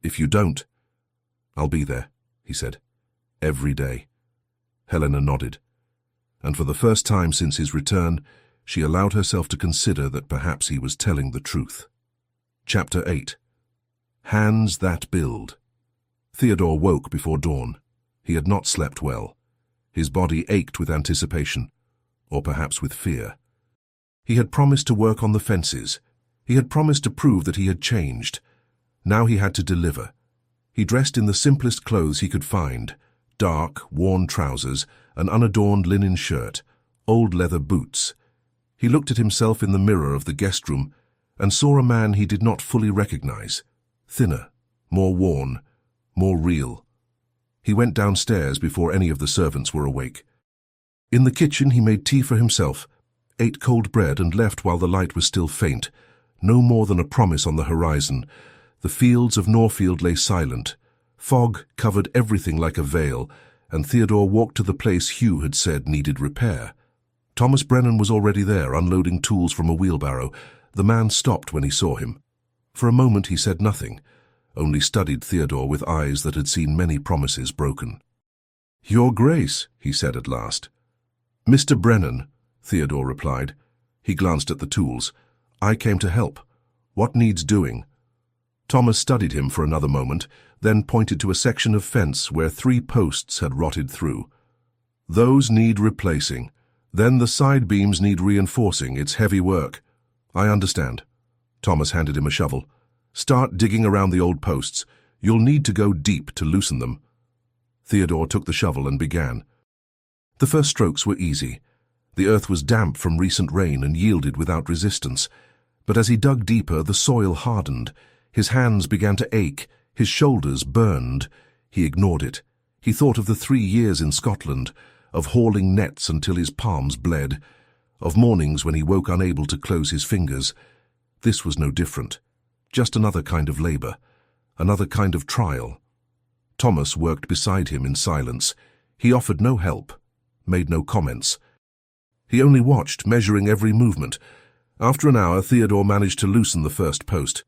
If you don't, I'll be there, he said. Every day. Helena nodded. And for the first time since his return, she allowed herself to consider that perhaps he was telling the truth. Chapter 8. Hands That Build. Theodore woke before dawn. He had not slept well. His body ached with anticipation, or perhaps with fear. He had promised to work on the fences. He had promised to prove that he had changed. Now he had to deliver. He dressed in the simplest clothes he could find: dark, worn trousers, an unadorned linen shirt, old leather boots. He looked at himself in the mirror of the guest room and saw a man he did not fully recognize, thinner, more worn, more real. He went downstairs before any of the servants were awake. In the kitchen he made tea for himself, ate cold bread and left while the light was still faint, no more than a promise on the horizon. The fields of Norfield lay silent. Fog covered everything like a veil, and Theodore walked to the place Hugh had said needed repair. Thomas Brennan was already there, unloading tools from a wheelbarrow. The man stopped when he saw him. For a moment he said nothing, only studied Theodore with eyes that had seen many promises broken. Your Grace, he said at last. Mr. Brennan, Theodore replied. He glanced at the tools. I came to help. What needs doing? Thomas studied him for another moment, then pointed to a section of fence where 3 posts had rotted through. Those need replacing. Then the side beams need reinforcing. It's heavy work. I understand. Thomas handed him a shovel. Start digging around the old posts. You'll need to go deep to loosen them. Theodore took the shovel and began. The first strokes were easy. The earth was damp from recent rain and yielded without resistance. But as he dug deeper, the soil hardened. His hands began to ache. His shoulders burned. He ignored it. He thought of the 3 years in Scotland, of hauling nets until his palms bled, of mornings when he woke unable to close his fingers. This was no different. Just another kind of labor, another kind of trial. Thomas worked beside him in silence. He offered no help, made no comments. He only watched, measuring every movement. After an hour, Theodore managed to loosen the first post.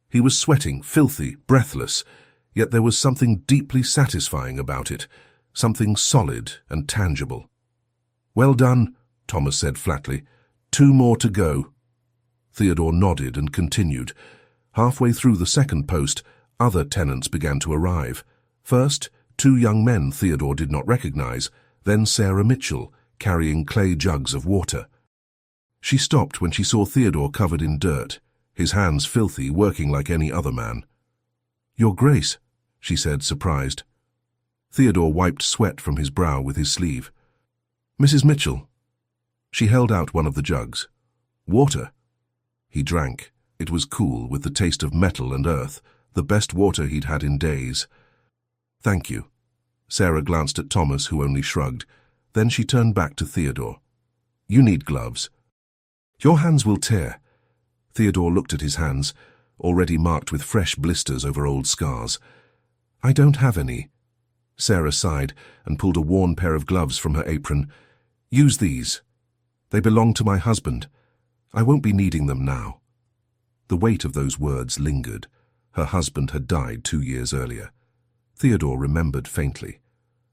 He was sweating, filthy, breathless, yet there was something deeply satisfying about it, something solid and tangible. Well done, Thomas said flatly. 2 more to go. Theodore nodded and continued. Halfway through the second post, other tenants began to arrive. First, 2 young men Theodore did not recognize, then Sarah Mitchell, carrying clay jugs of water. She stopped when she saw Theodore covered in dirt, his hands filthy, working like any other man. Your Grace, she said, surprised. Theodore wiped sweat from his brow with his sleeve. Mrs. Mitchell. She held out one of the jugs. Water. He drank. It was cool, with the taste of metal and earth, the best water he'd had in days. Thank you. Sarah glanced at Thomas, who only shrugged. Then she turned back to Theodore. You need gloves. Your hands will tear. Theodore looked at his hands. already marked with fresh blisters over old scars. "I don't have any." Sarah sighed and pulled a worn pair of gloves from her apron. "Use these. They belong to my husband. I won't be needing them now." The weight of those words lingered. Her husband had died 2 years earlier. Theodore remembered faintly.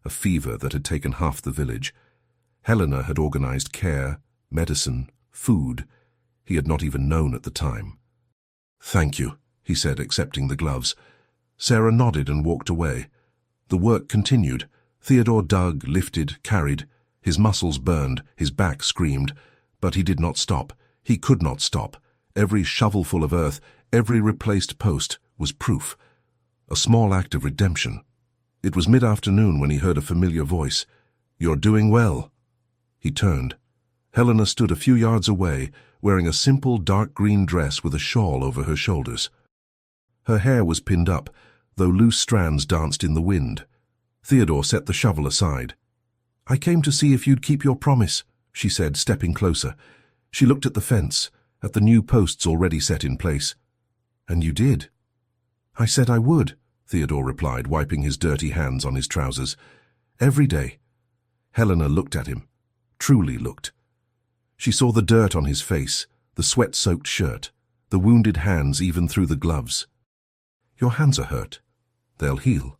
A fever that had taken half the village. Helena had organized care, medicine, food. He had not even known at the time. "Thank you," he said, accepting the gloves. Sarah nodded and walked away. The work continued. Theodore dug, lifted, carried. His muscles burned, his back screamed. But he did not stop. He could not stop. Every shovelful of earth, every replaced post, was proof. A small act of redemption. It was mid-afternoon when he heard a familiar voice. "You're doing well." He turned. Helena stood a few yards away, wearing a simple dark green dress with a shawl over her shoulders. Her hair was pinned up, though loose strands danced in the wind. Theodore set the shovel aside. "I came to see if you'd keep your promise," she said, stepping closer. She looked at the fence, at the new posts already set in place. "And you did." "I said I would," Theodore replied, wiping his dirty hands on his trousers. "Every day." Helena looked at him. Truly looked. She saw the dirt on his face, the sweat-soaked shirt, the wounded hands even through the gloves. "Your hands are hurt. They'll heal."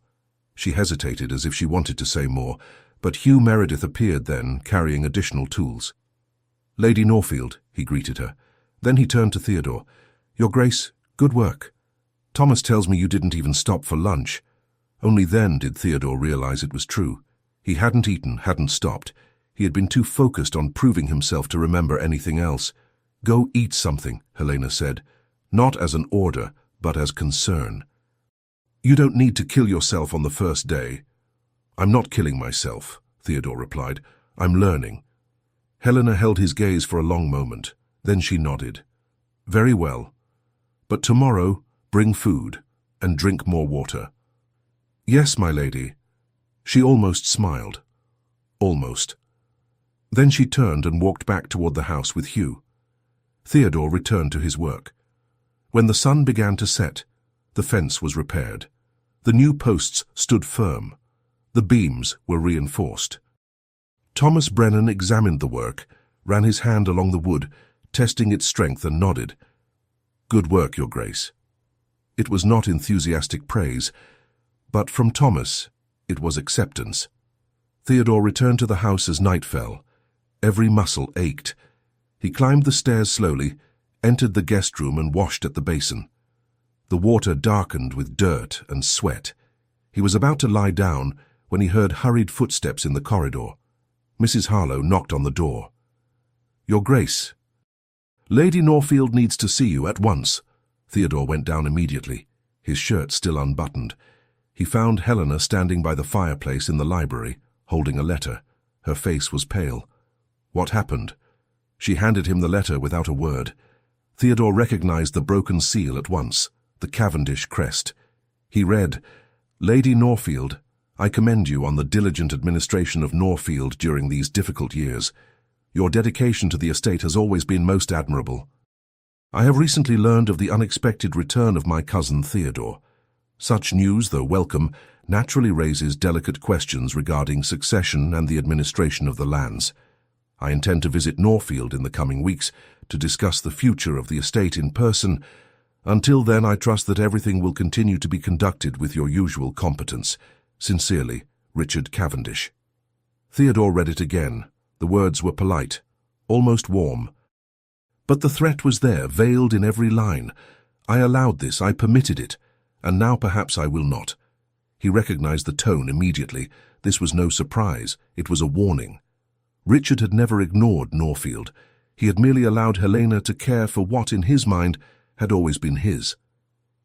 She hesitated as if she wanted to say more, but Hugh Meredith appeared then, carrying additional tools. "Lady Norfield," he greeted her. Then he turned to Theodore. "Your Grace, good work. Thomas tells me you didn't even stop for lunch." Only then did Theodore realize it was true. He hadn't eaten, hadn't stopped. He had been too focused on proving himself to remember anything else. "Go eat something," Helena said, not as an order, but as concern. "You don't need to kill yourself on the first day." "I'm not killing myself," Theodore replied. "I'm learning." Helena held his gaze for a long moment. Then she nodded. "Very well. But tomorrow, bring food, and drink more water." "Yes, my lady." She almost smiled. Almost. Then she turned and walked back toward the house with Hugh. Theodore returned to his work. When the sun began to set, the fence was repaired. The new posts stood firm. The beams were reinforced. Thomas Brennan examined the work, ran his hand along the wood, testing its strength, and nodded. "Good work, Your Grace." It was not enthusiastic praise, but from Thomas it was acceptance. Theodore returned to the house as night fell. Every muscle ached. He climbed the stairs slowly, entered the guest room and washed at the basin. The water darkened with dirt and sweat. He was about to lie down when he heard hurried footsteps in the corridor. Mrs. Harlow knocked on the door. "Your Grace." "Lady Norfield needs to see you at once." Theodore went down immediately, his shirt still unbuttoned. He found Helena standing by the fireplace in the library, holding a letter. Her face was pale. "What happened?" She handed him the letter without a word. Theodore recognized the broken seal at once, the Cavendish crest. He read, "Lady Norfield, I commend you on the diligent administration of Norfield during these difficult years. Your dedication to the estate has always been most admirable. I have recently learned of the unexpected return of my cousin Theodore. Such news, though welcome, naturally raises delicate questions regarding succession and the administration of the lands. I intend to visit Norfield in the coming weeks to discuss the future of the estate in person. Until then, I trust that everything will continue to be conducted with your usual competence. Sincerely, Richard Cavendish." Theodore read it again. The words were polite, almost warm. But the threat was there, veiled in every line. I allowed this, I permitted it, and now perhaps I will not. He recognized the tone immediately. This was no surprise, it was a warning. Richard had never ignored Norfield. He had merely allowed Helena to care for what, in his mind, had always been his.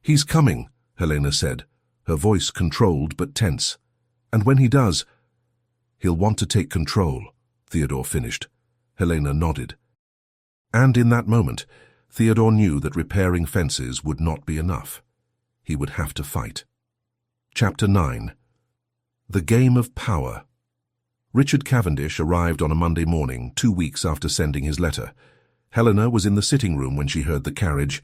"He's coming," Helena said, her voice controlled but tense. "And when he does—" "He'll want to take control," Theodore finished. Helena nodded. And in that moment, Theodore knew that repairing fences would not be enough. He would have to fight. Chapter 9. The Game of Power. Richard Cavendish arrived on a Monday morning, 2 weeks after sending his letter. Helena was in the sitting room when she heard the carriage.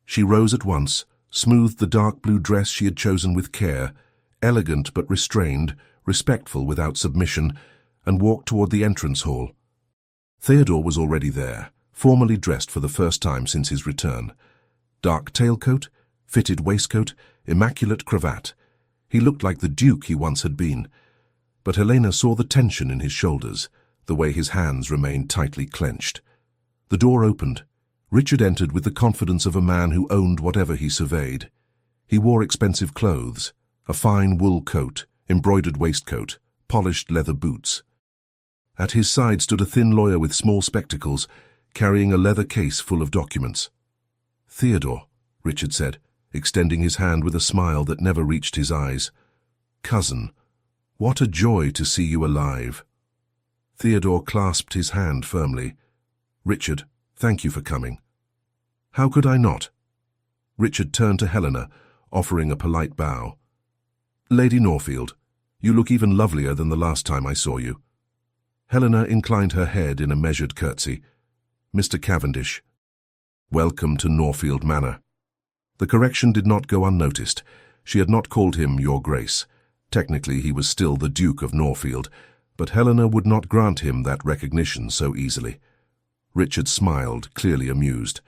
She rose at once, smoothed the dark blue dress she had chosen with care, elegant but restrained, respectful without submission, and walked toward the entrance hall. Theodore was already there, formally dressed for the first time since his return. Dark tailcoat, fitted waistcoat, immaculate cravat. He looked like the duke he once had been. But Helena saw the tension in his shoulders, the way his hands remained tightly clenched. The door opened. Richard entered with the confidence of a man who owned whatever he surveyed. He wore expensive clothes, a fine wool coat, embroidered waistcoat, polished leather boots. At his side stood a thin lawyer with small spectacles, carrying a leather case full of documents. "Theodore," Richard said, extending his hand with a smile that never reached his eyes. "Cousin, what a joy to see you alive." Theodore clasped his hand firmly. "Richard, thank you for coming." "How could I not?" Richard turned to Helena, offering a polite bow. "Lady Norfield, you look even lovelier than the last time I saw you." Helena inclined her head in a measured curtsy. "Mr. Cavendish, welcome to Norfield Manor." The correction did not go unnoticed. She had not called him Your Grace. Technically, he was still the Duke of Norfield, but Helena would not grant him that recognition so easily. Richard smiled, clearly amused.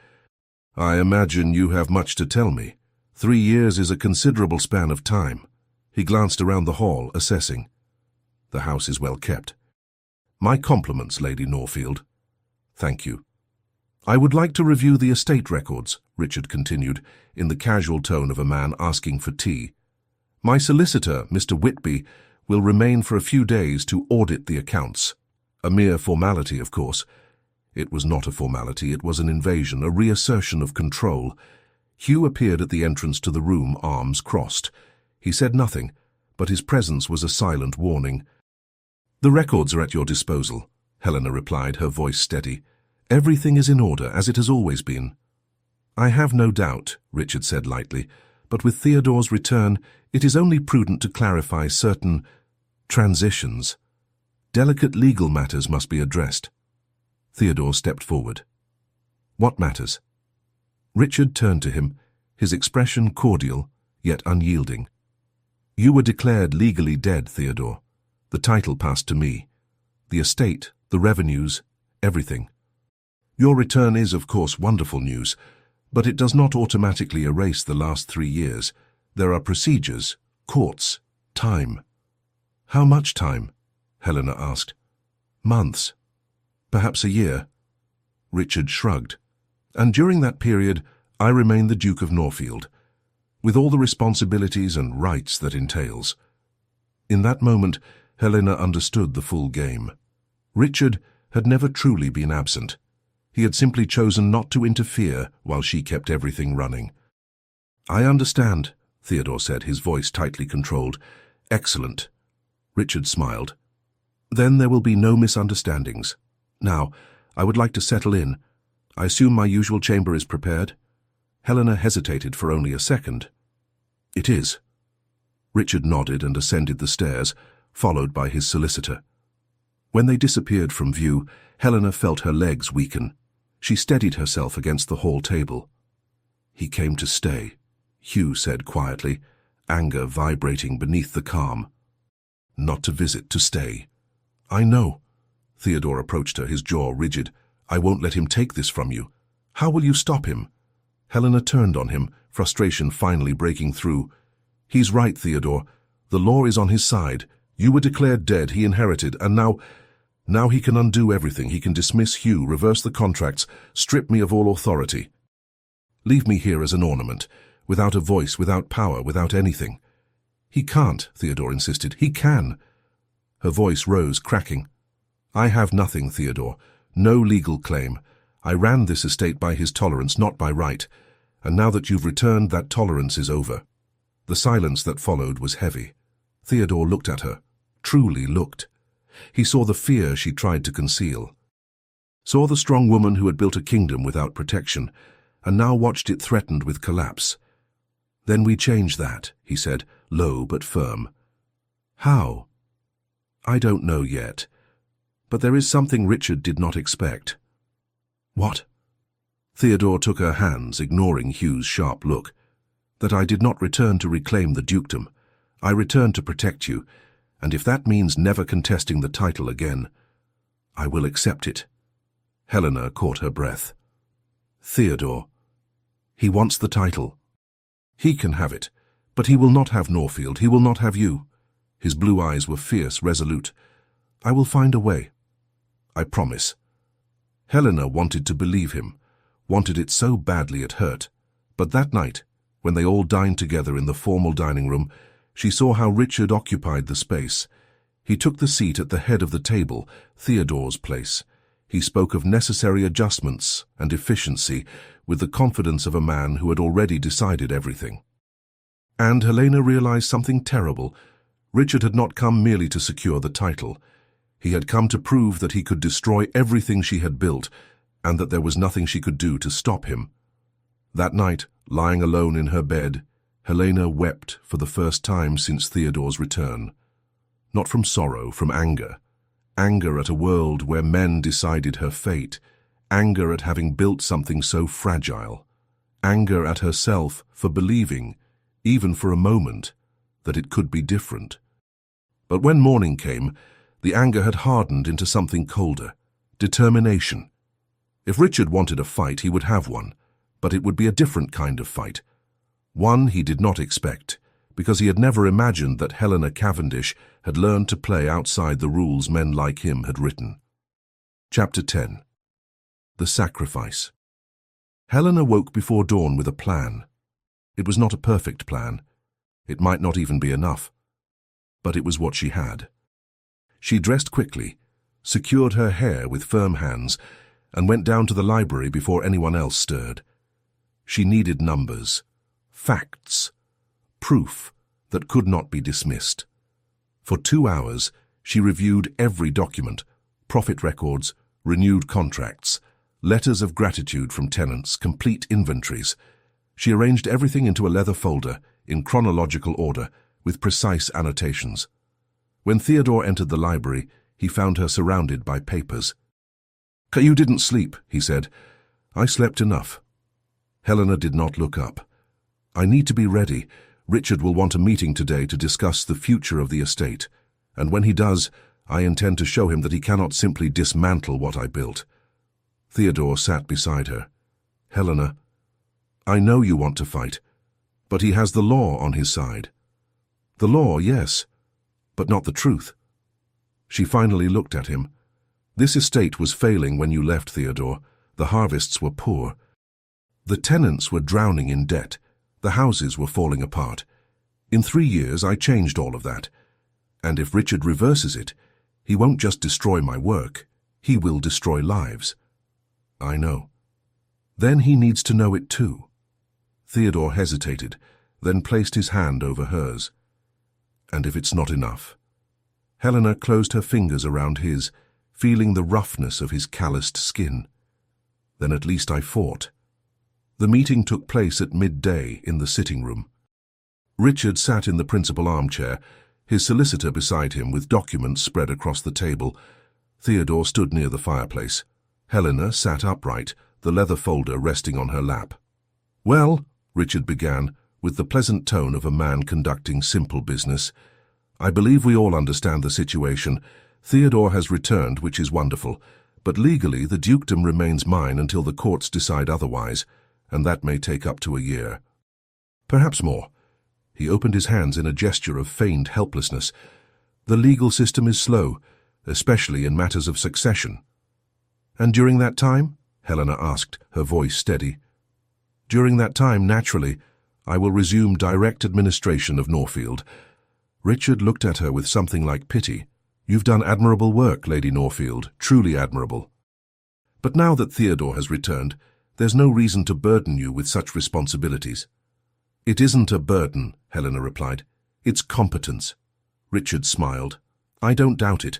"I imagine you have much to tell me. 3 years is a considerable span of time." He glanced around the hall, assessing. "The house is well kept." "My compliments, Lady Norfield." "Thank you." "I would like to review the estate records," Richard continued, in the casual tone of a man asking for tea. "My solicitor, Mr. Whitby, will remain for a few days to audit the accounts. A mere formality, of course." It was not a formality, it was an invasion, a reassertion of control. Hugh appeared at the entrance to the room, arms crossed. He said nothing, but his presence was a silent warning. "The records are at your disposal," Helena replied, her voice steady. "Everything is in order, as it has always been." "I have no doubt," Richard said lightly, "but with Theodore's return, it is only prudent to clarify certain transitions. Delicate legal matters must be addressed." Theodore stepped forward. "What matters?" Richard turned to him, his expression cordial, yet unyielding. "You were declared legally dead, Theodore. The title passed to me. The estate, the revenues, everything. Your return is, of course, wonderful news, but it does not automatically erase the last 3 years. There are procedures, courts, time." "How much time?" Helena asked. "Months. Perhaps a year." Richard shrugged. "And during that period, I remain the Duke of Norfield, with all the responsibilities and rights that entails." In that moment, Helena understood the full game. Richard had never truly been absent. He had simply chosen not to interfere while she kept everything running. "I understand," Theodore said, his voice tightly controlled. "Excellent." Richard smiled. "Then there will be no misunderstandings. Now, I would like to settle in. I assume my usual chamber is prepared?" Helena hesitated for only a second. "It is." Richard nodded and ascended the stairs, followed by his solicitor. When they disappeared from view, Helena felt her legs weaken. She steadied herself against the hall table. "He came to stay," Hugh said quietly, anger vibrating beneath the calm. "Not to visit, to stay." "I know." Theodore approached her, his jaw rigid. "I won't let him take this from you. How will you stop him?" Helena turned on him, frustration finally breaking through. "He's right, Theodore. The law is on his side. You were declared dead, he inherited, and now he can undo everything. He can dismiss Hugh, reverse the contracts, strip me of all authority. Leave me here as an ornament, without a voice, without power, without anything." "He can't," Theodore insisted. "He can." Her voice rose, cracking. "I have nothing, Theodore. No legal claim. I ran this estate by his tolerance, not by right. And now that you've returned, that tolerance is over." The silence that followed was heavy. Theodore looked at her, truly looked. He saw the fear she tried to conceal. Saw the strong woman who had built a kingdom without protection, and now watched it threatened with collapse. "Then we change that," he said, low but firm. "How?" "I don't know yet. But there is something Richard did not expect." "What?" Theodore took her hands, ignoring Hugh's sharp look. "That I did not return to reclaim the dukedom. I returned to protect you, and if that means never contesting the title again, I will accept it." Helena caught her breath. "Theodore, he wants the title. He can have it, but he will not have Norfield, he will not have you." His blue eyes were fierce, resolute. "I will find a way. I promise." Helena wanted to believe him, wanted it so badly it hurt. But that night, when they all dined together in the formal dining room, she saw how Richard occupied the space. He took the seat at the head of the table, Theodore's place. He spoke of necessary adjustments and efficiency with the confidence of a man who had already decided everything. And Helena realized something terrible. Richard had not come merely to secure the title. He had come to prove that he could destroy everything she had built, and that there was nothing she could do to stop him. That night, lying alone in her bed, Helena wept for the first time since Theodore's return. Not from sorrow, from anger. Anger at a world where men decided her fate. Anger at having built something so fragile. Anger at herself for believing, even for a moment, that it could be different. But when morning came, the anger had hardened into something colder. Determination. If Richard wanted a fight, he would have one, but it would be a different kind of fight. One he did not expect, because he had never imagined that Helena Cavendish had learned to play outside the rules men like him had written. Chapter 10. The Sacrifice. Helena woke before dawn with a plan. It was not a perfect plan. It might not even be enough. But it was what she had. She dressed quickly, secured her hair with firm hands, and went down to the library before anyone else stirred. She needed numbers, facts, proof that could not be dismissed. For 2 hours, she reviewed every document, profit records, renewed contracts, letters of gratitude from tenants, complete inventories. She arranged everything into a leather folder, in chronological order, with precise annotations. When Theodore entered the library, he found her surrounded by papers. "You didn't sleep," he said. "I slept enough." Helena did not look up. "I need to be ready. Richard will want a meeting today to discuss the future of the estate, and when he does, I intend to show him that he cannot simply dismantle what I built." Theodore sat beside her. "Helena, I know you want to fight, but he has the law on his side." "The law, yes, but not the truth." She finally looked at him. "This estate was failing when you left, Theodore. The harvests were poor. The tenants were drowning in debt. The houses were falling apart. In 3 years, I changed all of that. And if Richard reverses it, he won't just destroy my work. He will destroy lives." "I know." "Then he needs to know it too." Theodore hesitated, then placed his hand over hers. "And if it's not enough?" Helena closed her fingers around his, feeling the roughness of his calloused skin. "Then at least I fought." The meeting took place at midday in the sitting room. Richard sat in the principal armchair, his solicitor beside him with documents spread across the table. Theodore stood near the fireplace. Helena sat upright, the leather folder resting on her lap. "Well," Richard began, with the pleasant tone of a man conducting simple business, "I believe we all understand the situation. Theodore has returned, which is wonderful, but legally the dukedom remains mine until the courts decide otherwise, and that may take up to a year. Perhaps more." He opened his hands in a gesture of feigned helplessness. "The legal system is slow, especially in matters of succession." "And during that time?" Helena asked, her voice steady. "During that time, naturally, I will resume direct administration of Norfield." Richard looked at her with something like pity. "You've done admirable work, Lady Norfield, truly admirable. But now that Theodore has returned, there's no reason to burden you with such responsibilities." "It isn't a burden," Helena replied. "It's competence." Richard smiled. "I don't doubt it,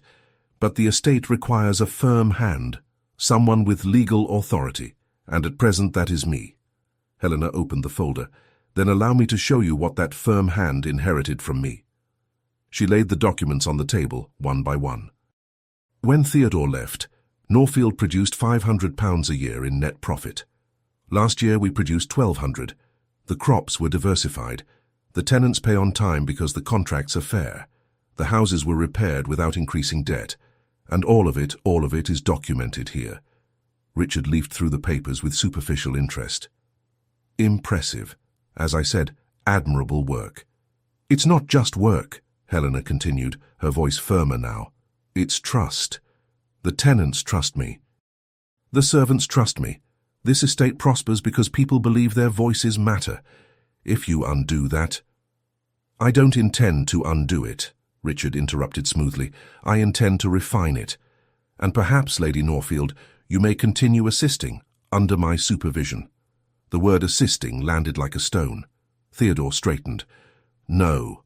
but the estate requires a firm hand, someone with legal authority, and at present that is me." Helena opened the folder. "Then allow me to show you what that firm hand inherited from me." She laid the documents on the table, one by one. When Theodore left, Norfield produced £500 a year in net profit. Last year we produced 1,200. The crops were diversified. The tenants pay on time because the contracts are fair. The houses were repaired without increasing debt. And all of it is documented here. Richard leafed through the papers with superficial interest. Impressive. As I said, admirable work. It's not just work, Helena continued, her voice firmer now. It's trust. The tenants trust me. The servants trust me. This estate prospers because people believe their voices matter. If you undo that— I don't intend to undo it, Richard interrupted smoothly. I intend to refine it. And perhaps, Lady Norfield, you may continue assisting, under my supervision. The word assisting landed like a stone. Theodore straightened. No.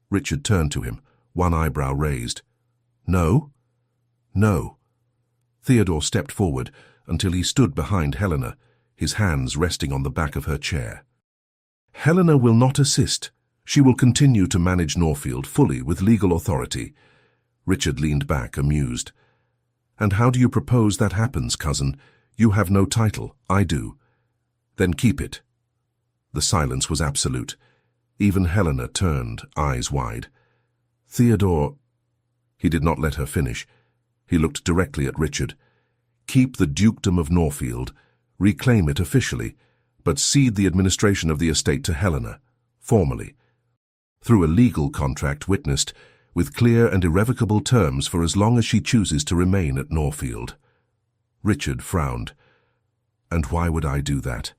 Richard turned to him, one eyebrow raised. No? No. Theodore stepped forward until he stood behind Helena, his hands resting on the back of her chair. Helena will not assist. She will continue to manage Norfield fully with legal authority. Richard leaned back, amused. And how do you propose that happens, cousin? You have no title. I do. Then keep it. The silence was absolute. Even Helena turned, eyes wide. Theodore— He did not let her finish. He looked directly at Richard. Keep the dukedom of Norfield, reclaim it officially, but cede the administration of the estate to Helena, formally, through a legal contract witnessed, with clear and irrevocable terms for as long as she chooses to remain at Norfield. Richard frowned. And why would I do that?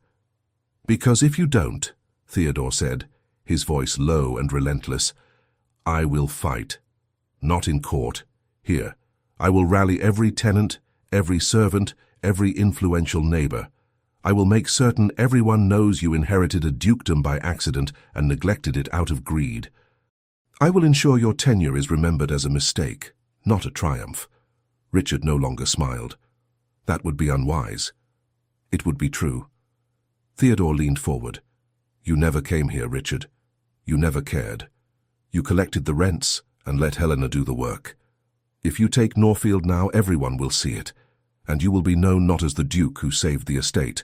Because if you don't, Theodore said, his voice low and relentless, I will fight. Not in court. Here. I will rally every tenant, every servant, every influential neighbor. I will make certain everyone knows you inherited a dukedom by accident and neglected it out of greed. I will ensure your tenure is remembered as a mistake, not a triumph. Richard no longer smiled. That would be unwise. It would be true. Theodore leaned forward. You never came here, Richard. You never cared. You collected the rents and let Helena do the work. If you take Norfield now, everyone will see it, and you will be known not as the Duke who saved the estate,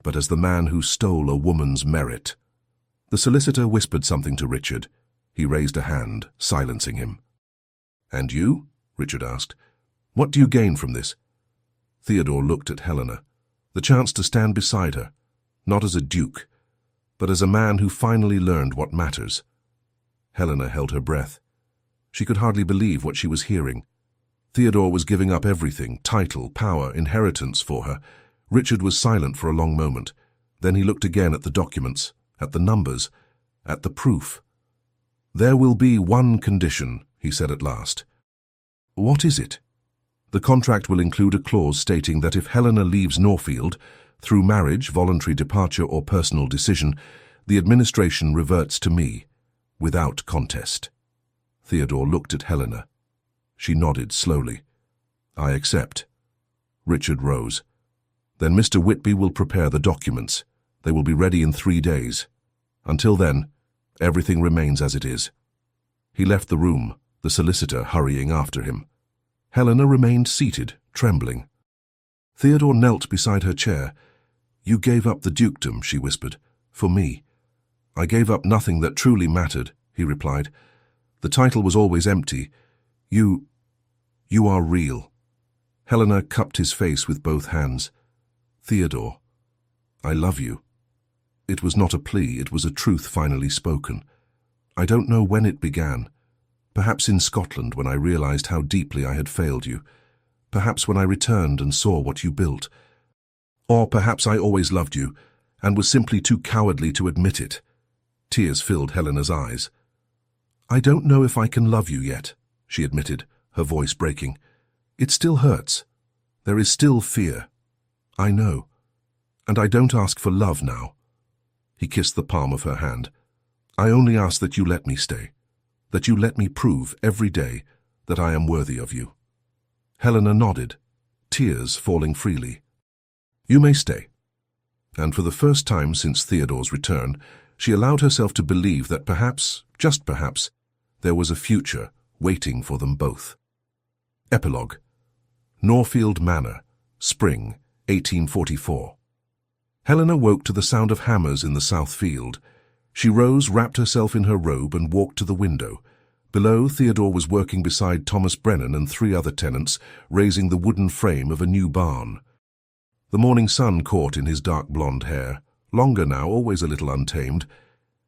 but as the man who stole a woman's merit. The solicitor whispered something to Richard. He raised a hand, silencing him. And you? Richard asked. What do you gain from this? Theodore looked at Helena. The chance to stand beside her, not as a duke, but as a man who finally learned what matters. Helena held her breath. She could hardly believe what she was hearing. Theodore was giving up everything, title, power, inheritance for her. Richard was silent for a long moment. Then he looked again at the documents, at the numbers, at the proof. There will be one condition, he said at last. What is it? The contract will include a clause stating that if Helena leaves Norfield, through marriage, voluntary departure, or personal decision, the administration reverts to me, without contest. Theodore looked at Helena. She nodded slowly. I accept. Richard rose. Then Mr. Whitby will prepare the documents. They will be ready in 3 days. Until then, everything remains as it is. He left the room, the solicitor hurrying after him. Helena remained seated, trembling. Theodore knelt beside her chair. You gave up the dukedom, she whispered, for me. I gave up nothing that truly mattered, he replied. The title was always empty. You are real. Helena cupped his face with both hands. Theodore, I love you. It was not a plea, it was a truth finally spoken. I don't know when it began. Perhaps in Scotland when I realized how deeply I had failed you. Perhaps when I returned and saw what you built. Or perhaps I always loved you and was simply too cowardly to admit it. Tears filled Helena's eyes. I don't know if I can love you yet, she admitted, her voice breaking. It still hurts. There is still fear. I know. And I don't ask for love now. He kissed the palm of her hand. I only ask that you let me stay, that you let me prove every day that I am worthy of you. Helena nodded, tears falling freely. You may stay. And for the first time since Theodore's return, she allowed herself to believe that perhaps, just perhaps, there was a future waiting for them both. Epilogue. Norfield Manor, Spring, 1844. Helena woke to the sound of hammers in the south field. She rose, wrapped herself in her robe, and walked to the window. Below, Theodore was working beside Thomas Brennan and 3 other tenants, raising the wooden frame of a new barn. The morning sun caught in his dark blonde hair, longer now, always a little untamed.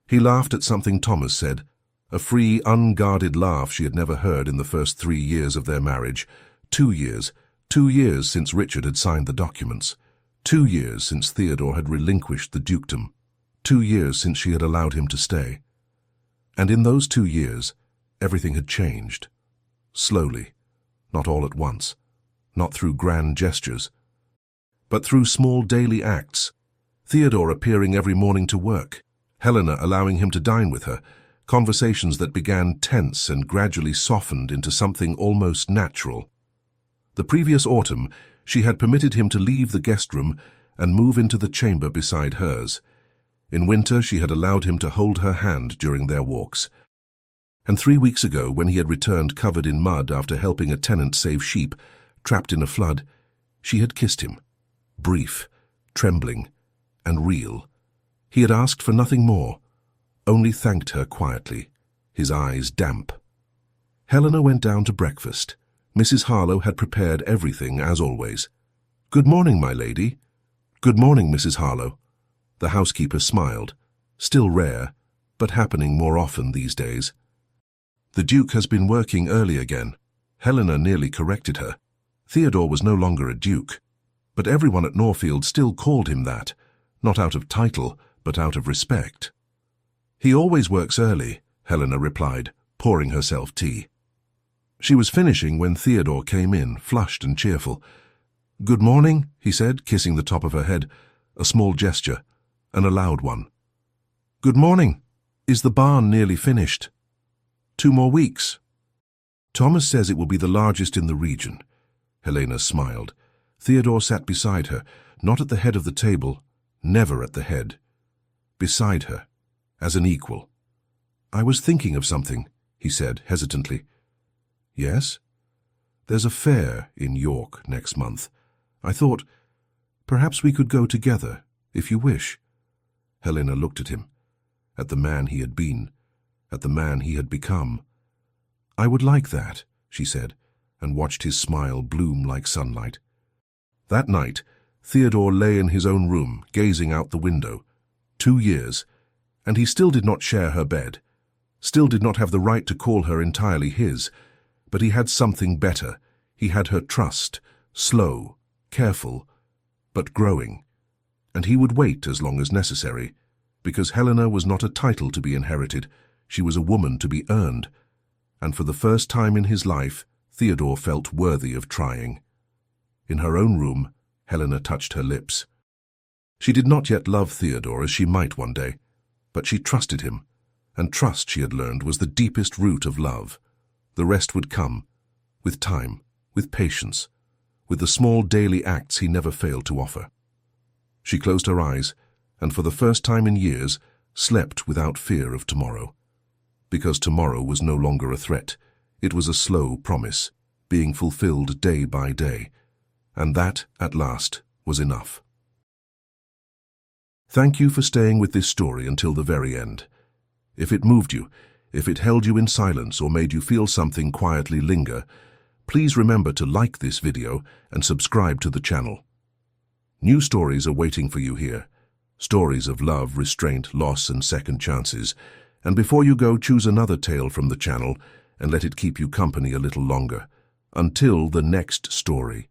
He laughed at something Thomas said, a free, unguarded laugh she had never heard in the first 3 years of their marriage. 2 years. 2 years since Richard had signed the documents. 2 years since Theodore had relinquished the dukedom. 2 years since she had allowed him to stay. And in those 2 years, everything had changed. Slowly, not all at once, not through grand gestures, but through small daily acts. Theodore appearing every morning to work, Helena allowing him to dine with her, conversations that began tense and gradually softened into something almost natural. The previous autumn, she had permitted him to leave the guest room and move into the chamber beside hers. In winter, she had allowed him to hold her hand during their walks. And 3 weeks ago, when he had returned covered in mud after helping a tenant save sheep, trapped in a flood, she had kissed him, brief, trembling, and real. He had asked for nothing more, only thanked her quietly, his eyes damp. Helena went down to breakfast. Mrs. Harlow had prepared everything as always. "Good morning, my lady." "Good morning, Mrs. Harlow." The housekeeper smiled, still rare, but happening more often these days. "The Duke has been working early again." Helena nearly corrected her. Theodore was no longer a duke, but everyone at Norfield still called him that, not out of title, but out of respect. "He always works early," Helena replied, pouring herself tea. She was finishing when Theodore came in, flushed and cheerful. "Good morning," he said, kissing the top of her head, a small gesture, and a loud one. "Good morning. Is the barn nearly finished?" 2 more weeks. "Thomas says it will be the largest in the region." Helena smiled. Theodore sat beside her, not at the head of the table, never at the head. Beside her, as an equal. "I was thinking of something," he said hesitantly. "Yes?" "There's a fair in York next month. I thought, perhaps we could go together, if you wish." Helena looked at him, at the man he had been, at the man he had become. "I would like that," she said, and watched his smile bloom like sunlight. That night, Theodore lay in his own room, gazing out the window. 2 years, and he still did not share her bed, still did not have the right to call her entirely his, but he had something better. He had her trust, slow, careful, but growing. And he would wait as long as necessary, because Helena was not a title to be inherited, she was a woman to be earned. And for the first time in his life, Theodore felt worthy of trying. In her own room, Helena touched her lips. She did not yet love Theodore as she might one day, but she trusted him, and trust, she had learned, was the deepest root of love. The rest would come, with time, with patience, with the small daily acts he never failed to offer. She closed her eyes, and for the first time in years, slept without fear of tomorrow. Because tomorrow was no longer a threat, it was a slow promise, being fulfilled day by day, and that, at last, was enough. Thank you for staying with this story until the very end. If it moved you, if it held you in silence or made you feel something quietly linger, please remember to like this video and subscribe to the channel. New stories are waiting for you here. Stories of love, restraint, loss, and second chances. And before you go, choose another tale from the channel and let it keep you company a little longer. Until the next story.